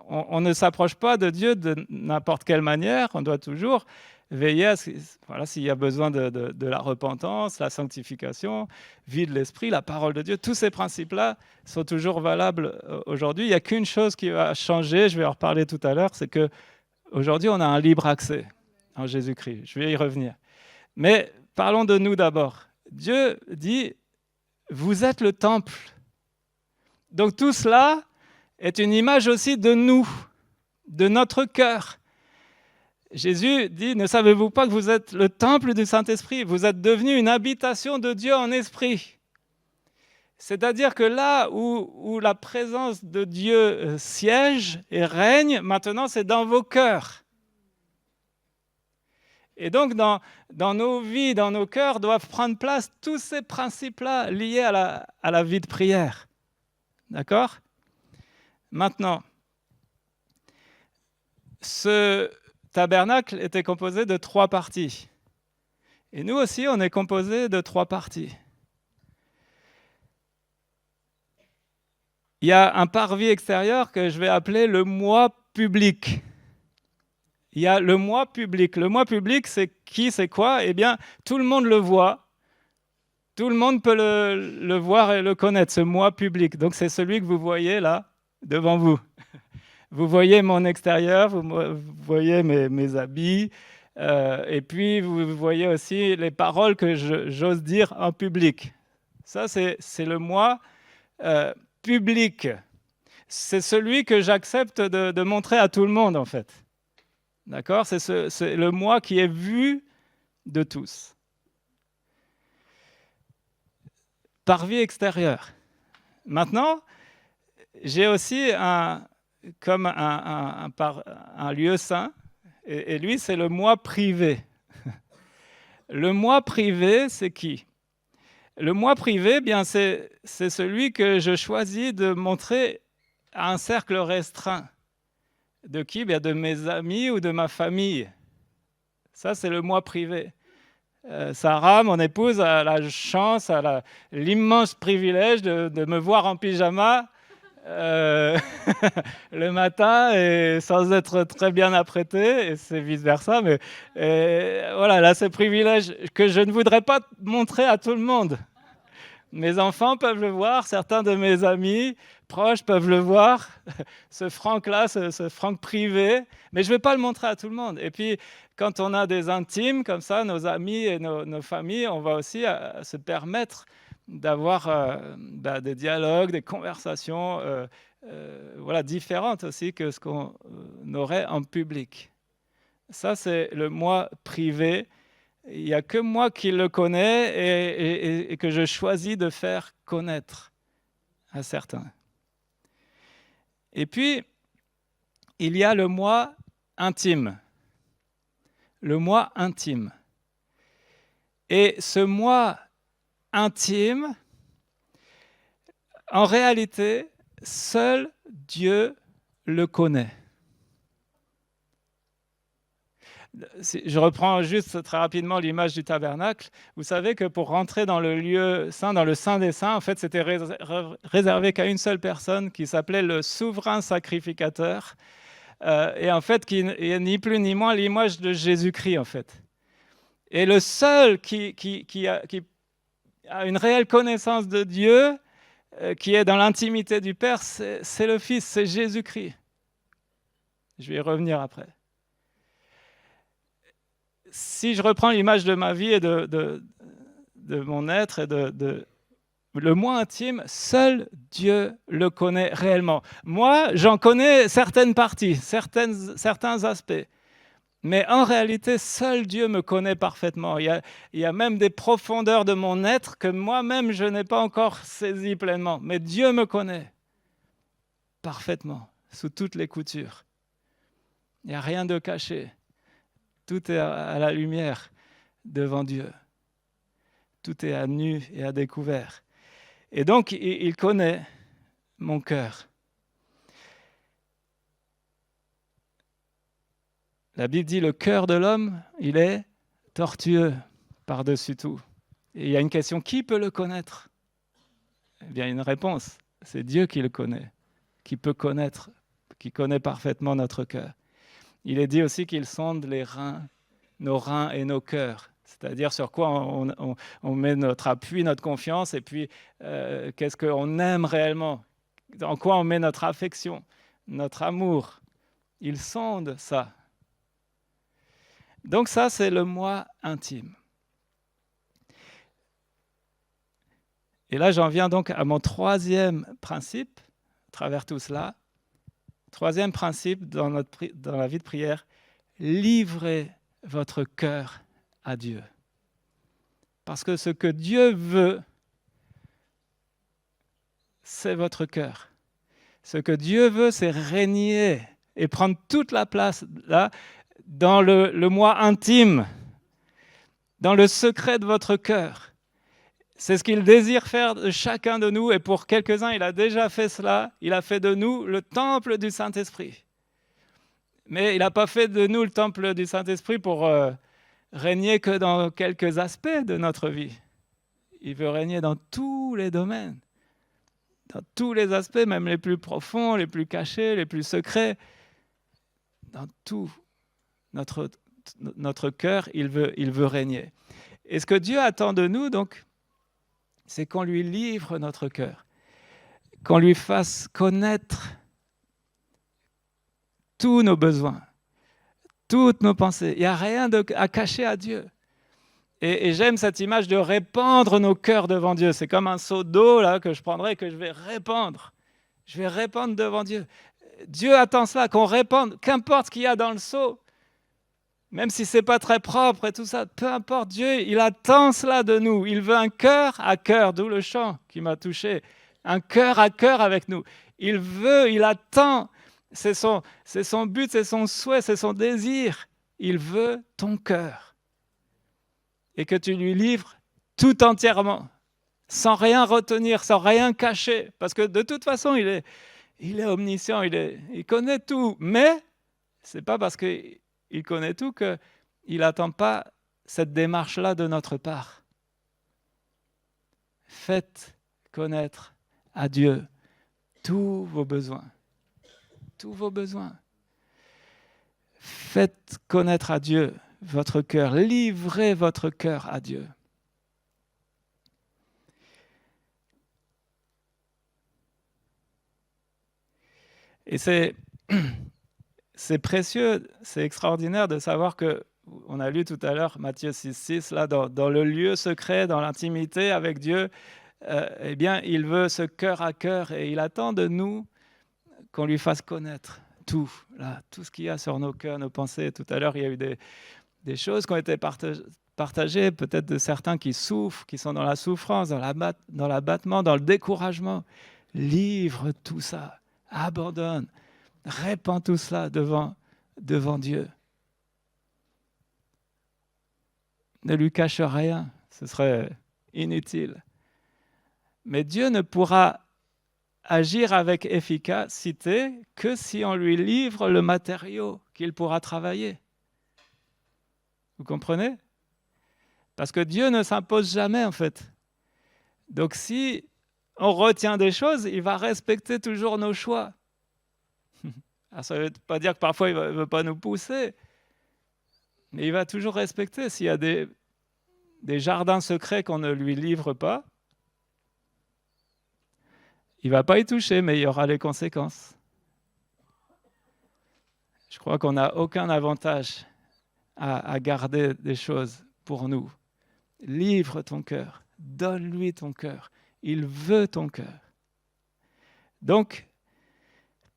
On ne s'approche pas de Dieu de n'importe quelle manière, on doit toujours veiller à s'il y a besoin de la repentance, la sanctification, vie de l'esprit, la parole de Dieu. Tous ces principes-là sont toujours valables aujourd'hui. Il n'y a qu'une chose qui va changer, je vais en reparler tout à l'heure, c'est qu'aujourd'hui, on a un libre accès en Jésus-Christ. Je vais y revenir. Mais parlons de nous d'abord. Dieu dit, vous êtes le temple. Donc tout cela est une image aussi de nous, de notre cœur. Jésus dit, ne savez-vous pas que vous êtes le temple du Saint-Esprit ? Vous êtes devenu une habitation de Dieu en esprit. C'est-à-dire que là où la présence de Dieu siège et règne, maintenant c'est dans vos cœurs. Et donc dans nos vies, dans nos cœurs, doivent prendre place tous ces principes-là liés à la vie de prière. D'accord ? Maintenant, ce tabernacle était composé de 3 parties. Et nous aussi, on est composé de 3 parties. Il y a un parvis extérieur que je vais appeler le moi public. il y a le moi public. Le moi public, c'est qui, c'est quoi? Eh bien, tout le monde le voit. Tout le monde peut le voir et le connaître, ce moi public. Donc, c'est celui que vous voyez là, devant vous. Vous voyez mon extérieur, vous voyez mes habits, et puis vous voyez aussi les paroles que j'ose dire en public. Ça, c'est le moi public. C'est celui que j'accepte de montrer à tout le monde, en fait. D'accord? C'est le moi qui est vu de tous. Par vie extérieure. Maintenant, j'ai aussi un lieu saint, et lui, c'est le moi privé. Le moi privé, c'est qui? Le moi privé, bien, c'est celui que je choisis de montrer à un cercle restreint. De qui? Bien, de mes amis ou de ma famille. Ça, c'est le moi privé. Sarah, mon épouse, a la chance, a l'immense privilège de me voir en pyjama le matin et sans être très bien apprêté, et c'est vice-versa. Mais voilà, là, c'est un privilège que je ne voudrais pas montrer à tout le monde. Mes enfants peuvent le voir, certains de mes amis proches peuvent le voir, ce Franck-là, ce Franck privé, mais je ne vais pas le montrer à tout le monde. Et puis, quand on a des intimes comme ça, nos amis et nos familles, on va aussi se permettre d'avoir des dialogues, des conversations voilà, différentes aussi que ce qu'on aurait en public. Ça, c'est le moi privé. Il n'y a que moi qui le connais et que je choisis de faire connaître à certains. Et puis, il y a le moi intime. Le moi intime. Et ce moi intime, en réalité, seul Dieu le connaît. Je reprends juste très rapidement l'image du tabernacle. Vous savez que pour rentrer dans le lieu saint, dans le Saint des Saints, en fait, c'était réservé qu'à une seule personne qui s'appelait le souverain sacrificateur. Et en fait, qui est ni plus ni moins l'image de Jésus-Christ, en fait. Et le seul qui a une réelle connaissance de Dieu, qui est dans l'intimité du Père, c'est le Fils, c'est Jésus-Christ. Je vais y revenir après. Si je reprends l'image de ma vie et de mon être et le moi intime, seul Dieu le connaît réellement. Moi, j'en connais certaines parties, certains aspects. Mais en réalité, seul Dieu me connaît parfaitement. Il y a même des profondeurs de mon être que moi-même, je n'ai pas encore saisies pleinement. Mais Dieu me connaît parfaitement, sous toutes les coutures. Il n'y a rien de caché. Tout est à la lumière devant Dieu. Tout est à nu et à découvert. Et donc, il connaît mon cœur. La Bible dit, le cœur de l'homme, il est tortueux par-dessus tout. Et il y a une question, qui peut le connaître? Eh bien, une réponse, c'est Dieu qui le connaît, qui peut connaître, qui connaît parfaitement notre cœur. Il est dit aussi qu'il sonde les reins, nos reins et nos cœurs, c'est-à-dire sur quoi on met notre appui, notre confiance, et puis qu'est-ce qu'on aime réellement, en quoi on met notre affection, notre amour. Il sonde ça. Donc ça, c'est le moi intime. Et là, j'en viens donc à mon troisième principe, à travers tout cela. Troisième principe dans la vie de prière, livrez votre cœur à Dieu. Parce que ce que Dieu veut, c'est votre cœur. Ce que Dieu veut, c'est régner et prendre toute la place là, dans le moi intime, dans le secret de votre cœur. C'est ce qu'il désire faire de chacun de nous, et pour quelques-uns, il a déjà fait cela. Il a fait de nous le temple du Saint-Esprit. Mais il n'a pas fait de nous le temple du Saint-Esprit pour régner que dans quelques aspects de notre vie. Il veut régner dans tous les domaines, dans tous les aspects, même les plus profonds, les plus cachés, les plus secrets, dans tout. notre cœur, il veut régner. Et ce que Dieu attend de nous, donc, c'est qu'on lui livre notre cœur, qu'on lui fasse connaître tous nos besoins, toutes nos pensées. Il n'y a rien à cacher à Dieu. Et j'aime cette image de répandre nos cœurs devant Dieu. C'est comme un seau d'eau là, que je prendrai et que je vais répandre. Je vais répandre devant Dieu. Dieu attend cela, qu'on répande, qu'importe ce qu'il y a dans le seau, même si ce n'est pas très propre et tout ça, peu importe, Dieu, il attend cela de nous. Il veut un cœur à cœur, d'où le chant qui m'a touché. Un cœur à cœur avec nous. Il veut, il attend, c'est son but, c'est son souhait, c'est son désir. Il veut ton cœur. Et que tu lui livres tout entièrement, sans rien retenir, sans rien cacher. Parce que de toute façon, il est omniscient, il connaît tout. Mais ce n'est pas parce qu'il connaît tout qu'il n'attend pas cette démarche-là de notre part. Faites connaître à Dieu tous vos besoins. Tous vos besoins. Faites connaître à Dieu votre cœur. Livrez votre cœur à Dieu. Et c'est précieux, c'est extraordinaire de savoir que, on a lu tout à l'heure Matthieu 6,6, là, dans le lieu secret, dans l'intimité avec Dieu, eh bien, il veut ce cœur à cœur et il attend de nous qu'on lui fasse connaître tout, là, tout ce qu'il y a sur nos cœurs, nos pensées. Tout à l'heure, il y a eu des choses qui ont été partagées, peut-être de certains qui souffrent, qui sont dans la souffrance, dans l'abattement, dans le découragement. Livre tout ça, abandonne, répands tout cela devant Dieu. Ne lui cache rien, ce serait inutile. Mais Dieu ne pourra agir avec efficacité que si on lui livre le matériau qu'il pourra travailler. Vous comprenez? Parce que Dieu ne s'impose jamais, en fait. Donc, si on retient des choses, il va respecter toujours nos choix. Alors, ça ne veut pas dire que parfois, il ne veut pas nous pousser, mais il va toujours respecter. S'il y a des jardins secrets qu'on ne lui livre pas, il ne va pas y toucher, mais il y aura les conséquences. Je crois qu'on n'a aucun avantage à garder des choses pour nous. Livre ton cœur, donne-lui ton cœur. Il veut ton cœur. Donc,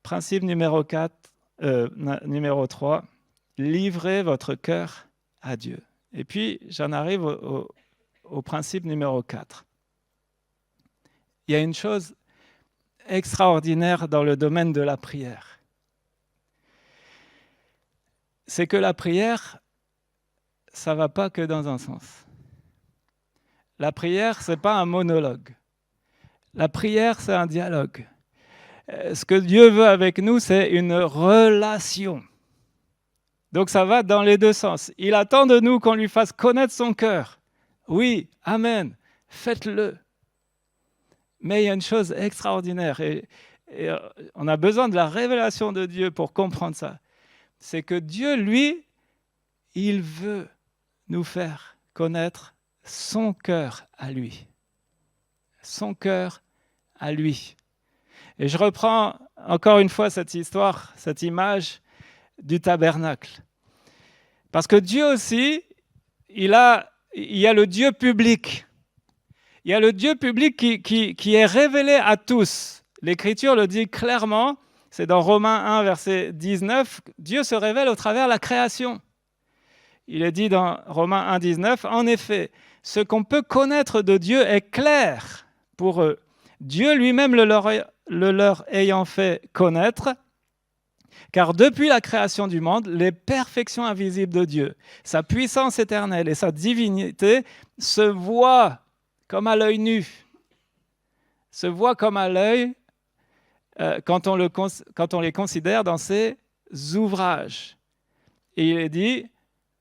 principe numéro 3, livrez votre cœur à Dieu. Et puis, j'en arrive au principe numéro 4. Il y a une chose extraordinaire dans le domaine de la prière. C'est que la prière, ça ne va pas que dans un sens. La prière, ce n'est pas un monologue. La prière, c'est un dialogue. Ce que Dieu veut avec nous, c'est une relation. Donc ça va dans les deux sens. Il attend de nous qu'on lui fasse connaître son cœur. Oui, amen, faites-le. Mais il y a une chose extraordinaire, et on a besoin de la révélation de Dieu pour comprendre ça. C'est que Dieu, lui, il veut nous faire connaître son cœur à lui. Son cœur à lui. Et je reprends encore une fois cette histoire, cette image du tabernacle. Parce que Dieu aussi, il y a le Dieu public. Il y a le Dieu public qui est révélé à tous. L'Écriture le dit clairement, c'est dans Romains 1, verset 19, Dieu se révèle au travers de la création. Il est dit dans Romains 1, 19, en effet, ce qu'on peut connaître de Dieu est clair pour eux. Dieu lui-même le leur ayant fait connaître, car depuis la création du monde, les perfections invisibles de Dieu, sa puissance éternelle et sa divinité se voient comme à l'œil nu, se voient comme à l'œil quand on les considère dans ses ouvrages. Et il est dit,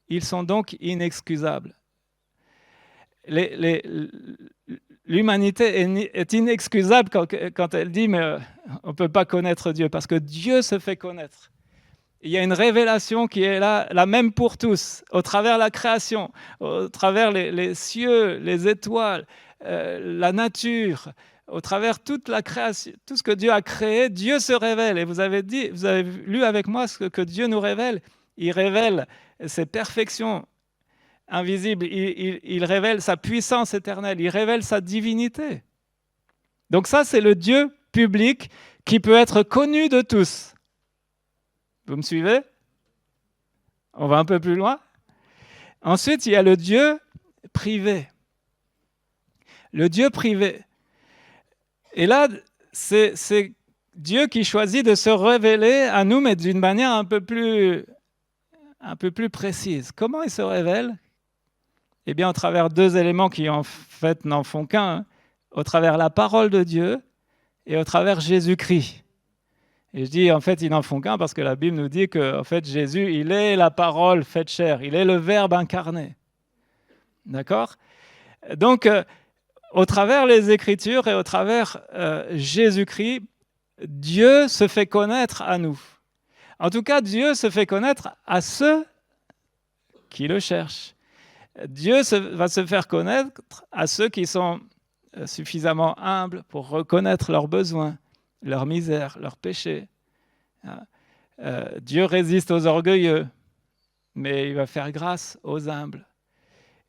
ils sont donc inexcusables. L'humanité est inexcusable quand elle dit mais on ne peut pas connaître Dieu, parce que Dieu se fait connaître. Il y a une révélation qui est là, la même pour tous, au travers de la création, au travers les cieux, les étoiles, la nature, au travers toute la création, tout ce que Dieu a créé, Dieu se révèle. Et vous avez lu avec moi ce que Dieu nous révèle. Il révèle ses perfections invisibles, il révèle sa puissance éternelle, il révèle sa divinité. Donc ça, c'est le Dieu public qui peut être connu de tous. Vous me suivez? On va un peu plus loin. Ensuite, il y a le Dieu privé. Le Dieu privé. Et là, c'est Dieu qui choisit de se révéler à nous, mais d'une manière un peu plus précise. Comment il se révèle? Eh bien, au travers deux éléments qui, en fait, n'en font qu'un. Hein. Au travers la parole de Dieu et au travers Jésus-Christ. Et je dis, en fait, ils n'en font qu'un parce que la Bible nous dit que, en fait, Jésus, il est la parole faite chair. Il est le Verbe incarné. D'accord? Donc, au travers les Écritures et au travers Jésus-Christ, Dieu se fait connaître à nous. En tout cas, Dieu se fait connaître à ceux qui le cherchent. Dieu va se faire connaître à ceux qui sont suffisamment humbles pour reconnaître leurs besoins, leur misère, leur péché. Dieu résiste aux orgueilleux, mais il va faire grâce aux humbles.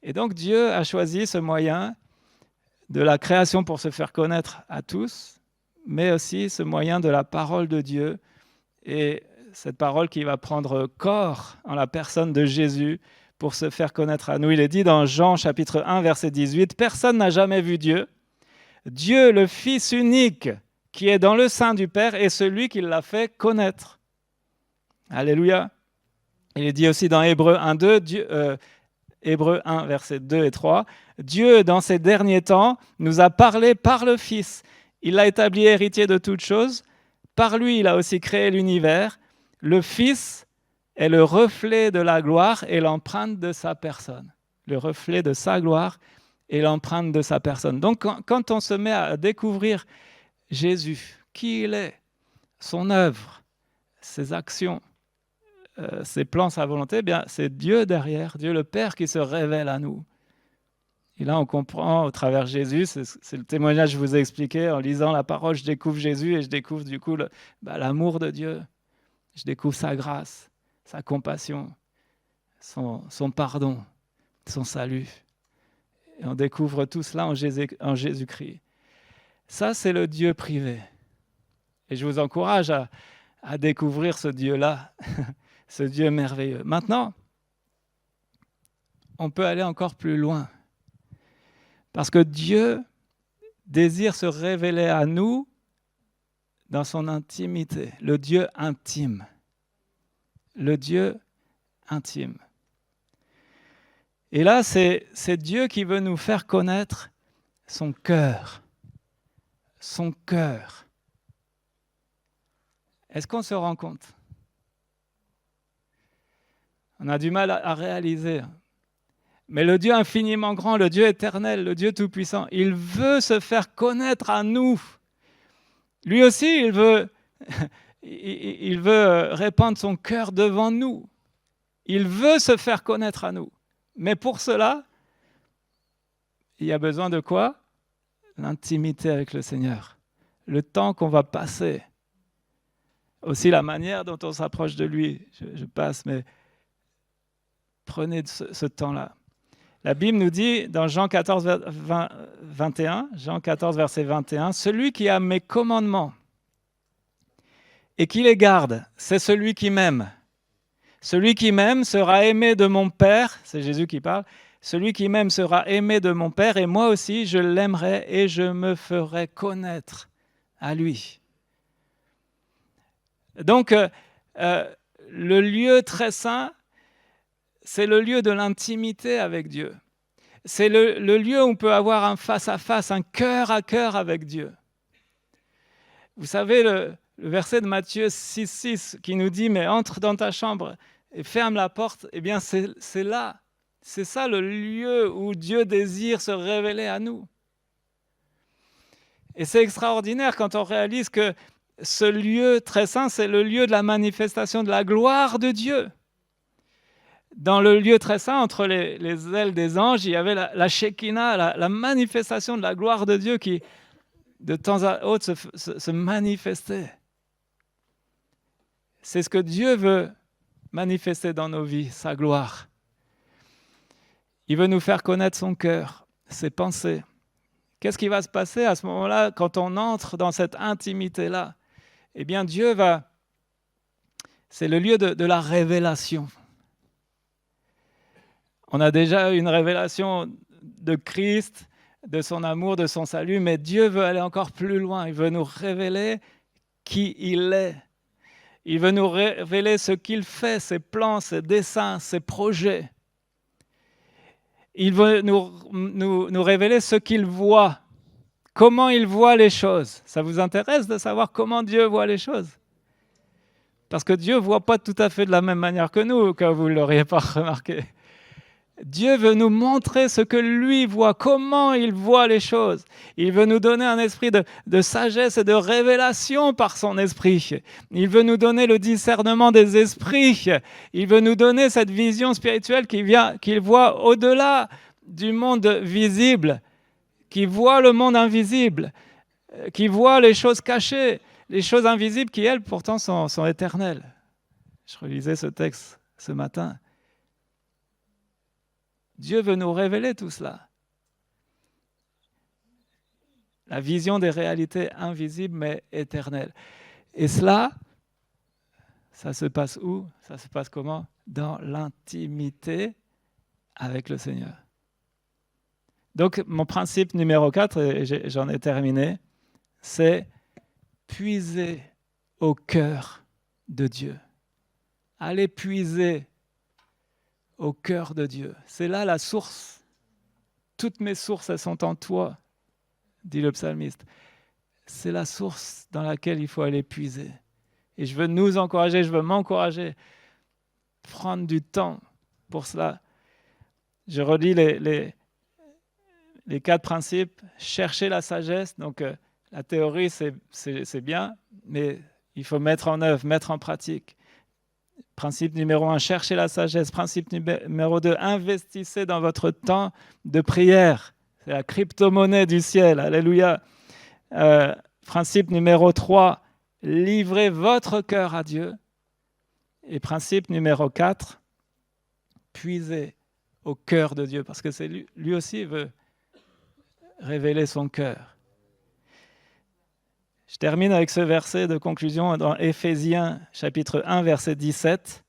Et donc Dieu a choisi ce moyen de la création pour se faire connaître à tous, mais aussi ce moyen de la parole de Dieu, et cette parole qui va prendre corps en la personne de Jésus pour se faire connaître à nous. Il est dit dans Jean chapitre 1, verset 18, « Personne n'a jamais vu Dieu. Dieu, le Fils unique, qui est dans le sein du Père, est celui qui l'a fait connaître. » Alléluia. Il est dit aussi dans Hébreux 1, 2, Hébreux 1, versets 2 et 3, « Dieu, dans ces derniers temps, nous a parlé par le Fils. Il l'a établi héritier de toutes choses. Par lui, il a aussi créé l'univers. Le Fils est le reflet de la gloire et l'empreinte de sa personne. » Le reflet de sa gloire et l'empreinte de sa personne. Donc, quand on se met à découvrir Jésus, qui il est, son œuvre, ses actions, ses plans, sa volonté, eh bien, c'est Dieu derrière, Dieu le Père qui se révèle à nous. Et là, on comprend au travers Jésus, c'est le témoignage que je vous ai expliqué, en lisant la parole, je découvre Jésus et je découvre du coup l'amour de Dieu. Je découvre sa grâce, sa compassion, son pardon, son salut. Et on découvre tout cela en Jésus-Christ. Ça, c'est le Dieu privé. Et je vous encourage à découvrir ce Dieu-là, ce Dieu merveilleux. Maintenant, on peut aller encore plus loin. Parce que Dieu désire se révéler à nous dans son intimité, le Dieu intime. Le Dieu intime. Et là, c'est Dieu qui veut nous faire connaître son cœur. Son cœur. Est-ce qu'on se rend compte? On a du mal à réaliser. Mais le Dieu infiniment grand, le Dieu éternel, le Dieu tout-puissant, il veut se faire connaître à nous. Lui aussi, il veut répandre son cœur devant nous. Il veut se faire connaître à nous. Mais pour cela, il y a besoin de quoi? L'intimité avec le Seigneur. Le temps qu'on va passer. Aussi la manière dont on s'approche de lui. Je passe, mais prenez ce temps-là. La Bible nous dit dans Jean 14, 21, Jean 14, verset 21, « Celui qui a mes commandements et qui les garde, c'est celui qui m'aime. Celui qui m'aime sera aimé de mon Père, c'est Jésus qui parle, celui qui m'aime sera aimé de mon Père, et moi aussi je l'aimerai et je me ferai connaître à lui. » Donc, le lieu très saint, c'est le lieu de l'intimité avec Dieu. C'est le lieu où on peut avoir un face-à-face, un cœur à cœur avec Dieu. Vous savez, le verset de Matthieu 6,6 qui nous dit « Mais entre dans ta chambre et ferme la porte », eh bien c'est là, c'est ça le lieu où Dieu désire se révéler à nous. Et c'est extraordinaire quand on réalise que ce lieu très saint, c'est le lieu de la manifestation de la gloire de Dieu. Dans le lieu très saint, entre les ailes des anges, il y avait la Shekinah, la manifestation de la gloire de Dieu qui, de temps à autre, se manifestait. C'est ce que Dieu veut manifester dans nos vies, sa gloire. Il veut nous faire connaître son cœur, ses pensées. Qu'est-ce qui va se passer à ce moment-là quand on entre dans cette intimité-là? Eh bien, Dieu va... C'est le lieu de la révélation. On a déjà une révélation de Christ, de son amour, de son salut, mais Dieu veut aller encore plus loin. Il veut nous révéler qui il est. Il veut nous révéler ce qu'il fait, ses plans, ses desseins, ses projets. Il veut nous révéler ce qu'il voit, comment il voit les choses. Ça vous intéresse de savoir comment Dieu voit les choses? Parce que Dieu ne voit pas tout à fait de la même manière que nous, comme vous ne l'auriez pas remarqué. Dieu veut nous montrer ce que lui voit, comment il voit les choses. Il veut nous donner un esprit de sagesse et de révélation par son esprit. Il veut nous donner le discernement des esprits. Il veut nous donner cette vision spirituelle qu'il voit au-delà du monde visible, qui voit le monde invisible, qui voit les choses cachées, les choses invisibles qui, elles, pourtant, sont éternelles. Je relisais ce texte ce matin. Dieu veut nous révéler tout cela. La vision des réalités invisibles mais éternelles. Et cela, ça se passe où? Ça se passe comment? Dans l'intimité avec le Seigneur. Donc, mon principe numéro 4, et j'en ai terminé, c'est puiser au cœur de Dieu. Allez puiser au cœur de Dieu. C'est là la source. Toutes mes sources, elles sont en toi, dit le psalmiste. C'est la source dans laquelle il faut aller puiser. Et je veux nous encourager, je veux m'encourager. Prendre du temps pour cela. Je relis les 4 principes. Chercher la sagesse. Donc, la théorie, c'est bien, mais il faut mettre en œuvre, mettre en pratique. Principe numéro 1, cherchez la sagesse. Principe numéro 2, investissez dans votre temps de prière. C'est la crypto-monnaie du ciel. Alléluia. Principe numéro 3, livrez votre cœur à Dieu. Et principe numéro 4, puisez au cœur de Dieu, parce que c'est lui aussi veut révéler son cœur. Je termine avec ce verset de conclusion dans Éphésiens chapitre 1, verset 17.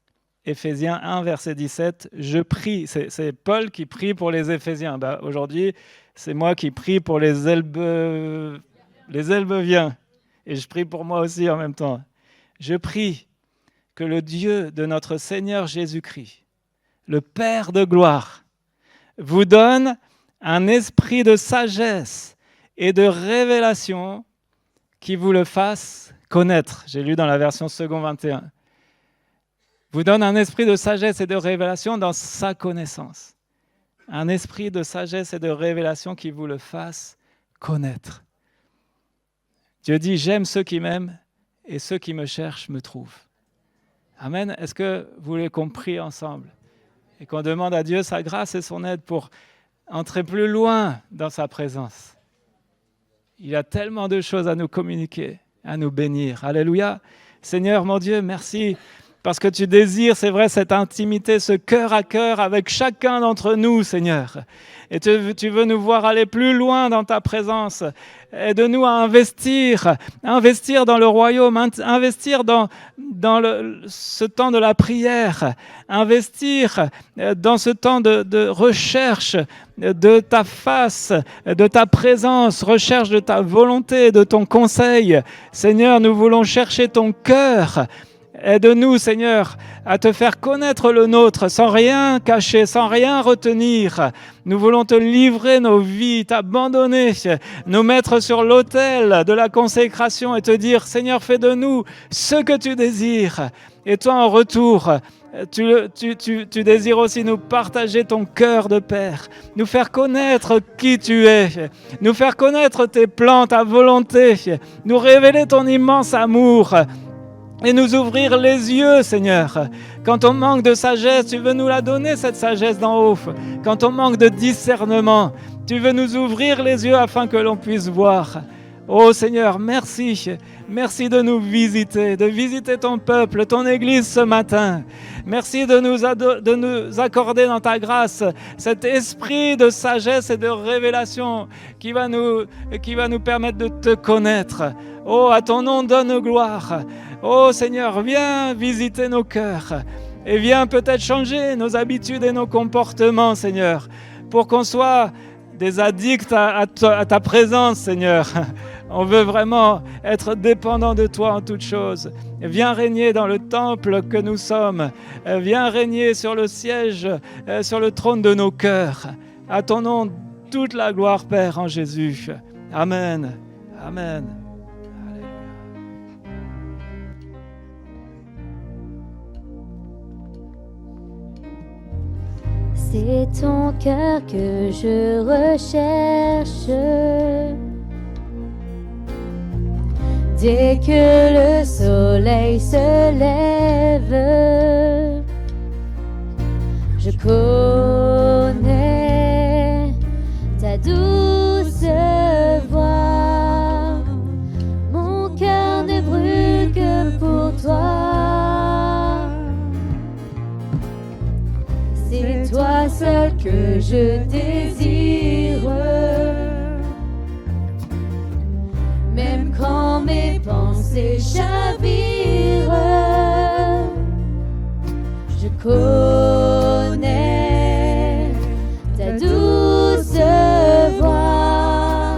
Éphésiens 1, verset 17. Je prie, c'est Paul qui prie pour les Éphésiens. Aujourd'hui, c'est moi qui prie pour les Elbeviens. Et je prie pour moi aussi en même temps. Je prie que le Dieu de notre Seigneur Jésus-Christ, le Père de gloire, vous donne un esprit de sagesse et de révélation qui vous le fasse connaître. J'ai lu dans la version second 21. Vous donne un esprit de sagesse et de révélation dans sa connaissance. Un esprit de sagesse et de révélation qui vous le fasse connaître. Dieu dit, j'aime ceux qui m'aiment et ceux qui me cherchent me trouvent. Amen. Est-ce que vous l'avez compris ensemble? Et qu'on demande à Dieu sa grâce et son aide pour entrer plus loin dans sa présence. Il a tellement de choses à nous communiquer, à nous bénir. Alléluia. Seigneur, mon Dieu, merci parce que tu désires, c'est vrai, cette intimité, ce cœur à cœur avec chacun d'entre nous, Seigneur. Et tu veux nous voir aller plus loin dans ta présence. Aide-nous à investir dans le royaume, investir dans ce temps de la prière, investir dans ce temps de recherche de ta face, de ta présence, recherche de ta volonté, de ton conseil. Seigneur, nous voulons chercher ton cœur. Aide-nous, Seigneur, à te faire connaître le nôtre sans rien cacher, sans rien retenir. Nous voulons te livrer nos vies, t'abandonner, nous mettre sur l'autel de la consécration et te dire, Seigneur, fais de nous ce que tu désires. Et toi, en retour, Tu désires aussi nous partager ton cœur de Père, nous faire connaître qui tu es, nous faire connaître tes plans, ta volonté, nous révéler ton immense amour et nous ouvrir les yeux, Seigneur. Quand on manque de sagesse, tu veux nous la donner, cette sagesse d'en haut. Quand on manque de discernement, tu veux nous ouvrir les yeux afin que l'on puisse voir. Oh Seigneur, merci. Merci de nous visiter, de visiter ton peuple, ton Église ce matin. Merci de nous accorder dans ta grâce cet esprit de sagesse et de révélation qui va nous permettre de te connaître. Oh, à ton nom donne gloire. Oh Seigneur, viens visiter nos cœurs et viens peut-être changer nos habitudes et nos comportements, Seigneur, pour qu'on soit des addicts à ta présence, Seigneur. On veut vraiment être dépendant de toi en toutes choses. Viens régner dans le temple que nous sommes. Viens régner sur le siège, sur le trône de nos cœurs. À ton nom, toute la gloire, Père, en Jésus. Amen. Amen. C'est ton cœur que je recherche. Dès que le soleil se lève, je connais ta douce voix. Mon cœur ne brûle que pour toi. C'est toi seul que je désire. Même quand mes pensées chavirent, je connais ta douce voix.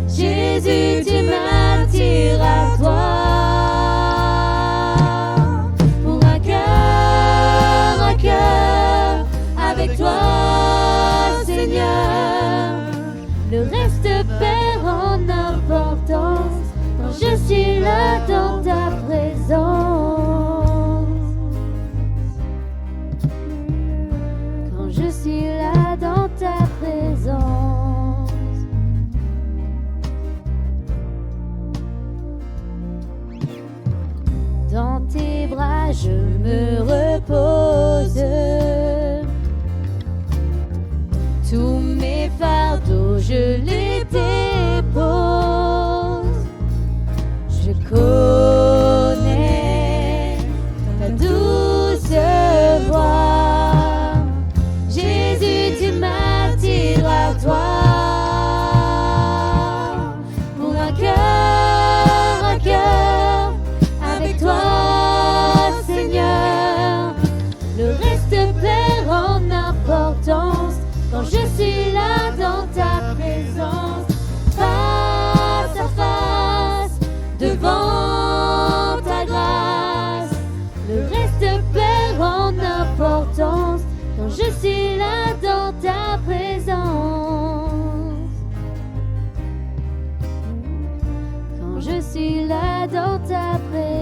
Jésus, tu m'attires à toi. Pour un cœur avec toi, Seigneur, le reste perd en importance quand je suis là dans ta présence. Quand je suis là dans ta présence. Dans tes bras je me repose. Tous mes fardeaux je les dépose. Je connais ta douce voix. Jésus, tu m'attires à toi. Pour un cœur avec toi, Seigneur, le reste perd en importance quand je suis là dans ta présence. Face à face, devant ta grâce, le reste perd en importance quand je suis là dans ta présence. Quand je suis là dans ta présence.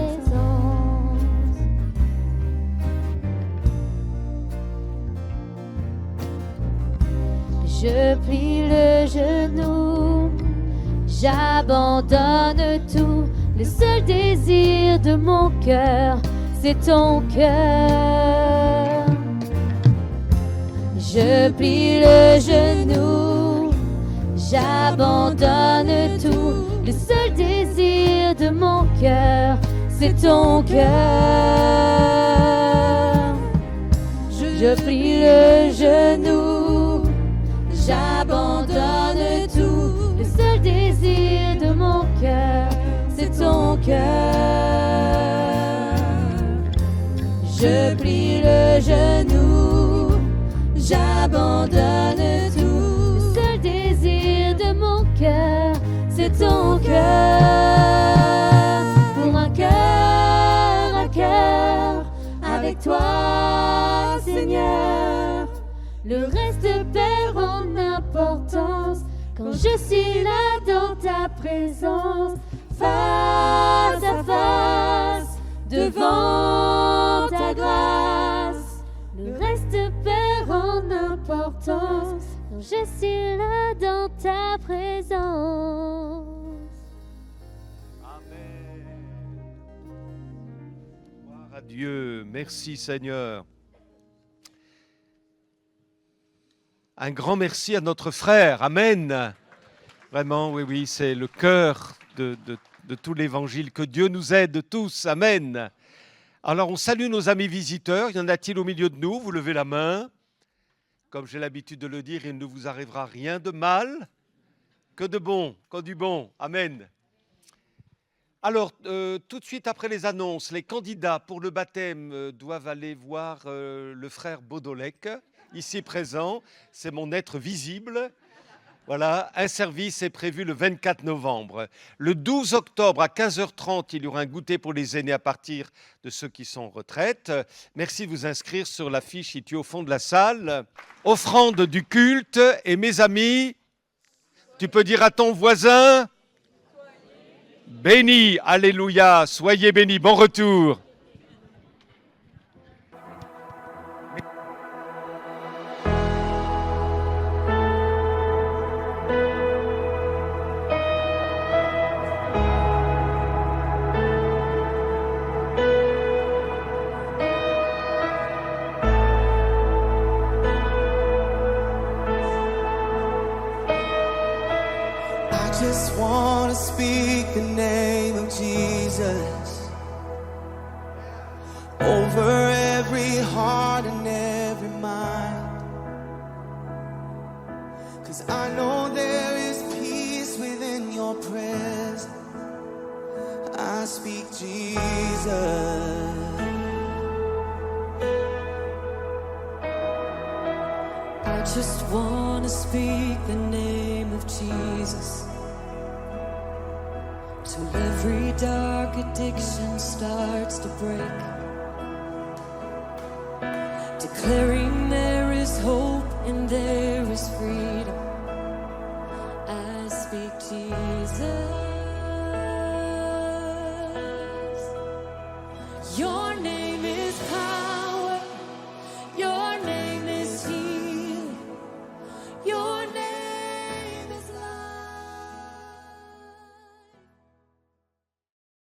Je plie le genou, j'abandonne tout. Le seul désir de mon cœur, c'est ton cœur. Je plie le genou, j'abandonne tout. Le seul désir de mon cœur, c'est ton cœur. Je plie le genou, j'abandonne tout. Le seul désir de mon cœur, c'est ton cœur. Je plie le genou, j'abandonne tout. Le seul désir de mon cœur, c'est ton cœur. Pour un cœur avec toi, Seigneur, le reste perd en importance quand je suis là dans ta présence. Face à face, devant ta grâce, intense. Non, je suis là dans ta présence. Amen. Gloire à Dieu. Merci Seigneur. Un grand merci à notre frère. Amen. Vraiment, oui, oui, c'est le cœur de tout l'évangile. Que Dieu nous aide tous. Amen. Alors, on salue nos amis visiteurs. Y en a-t-il au milieu de nous? Vous levez la main. Comme j'ai l'habitude de le dire, il ne vous arrivera rien de mal, que de bon, que du bon. Amen. Alors, tout de suite après les annonces, les candidats pour le baptême doivent aller voir le frère Baudolec, ici présent. C'est mon être visible. Voilà, un service est prévu le 24 novembre. Le 12 octobre à 15h30, il y aura un goûter pour les aînés à partir de ceux qui sont en retraite. Merci de vous inscrire sur l'affiche située au fond de la salle. Offrande du culte. Et mes amis, tu peux dire à ton voisin, béni, alléluia, soyez bénis, bon retour. I just want to speak the name of Jesus over every heart and every mind. 'Cause I know there is peace within your presence. I speak Jesus. I just want to speak the name of Jesus till every dark addiction starts to break, declaring there is hope and there is freedom. I speak Jesus. Your name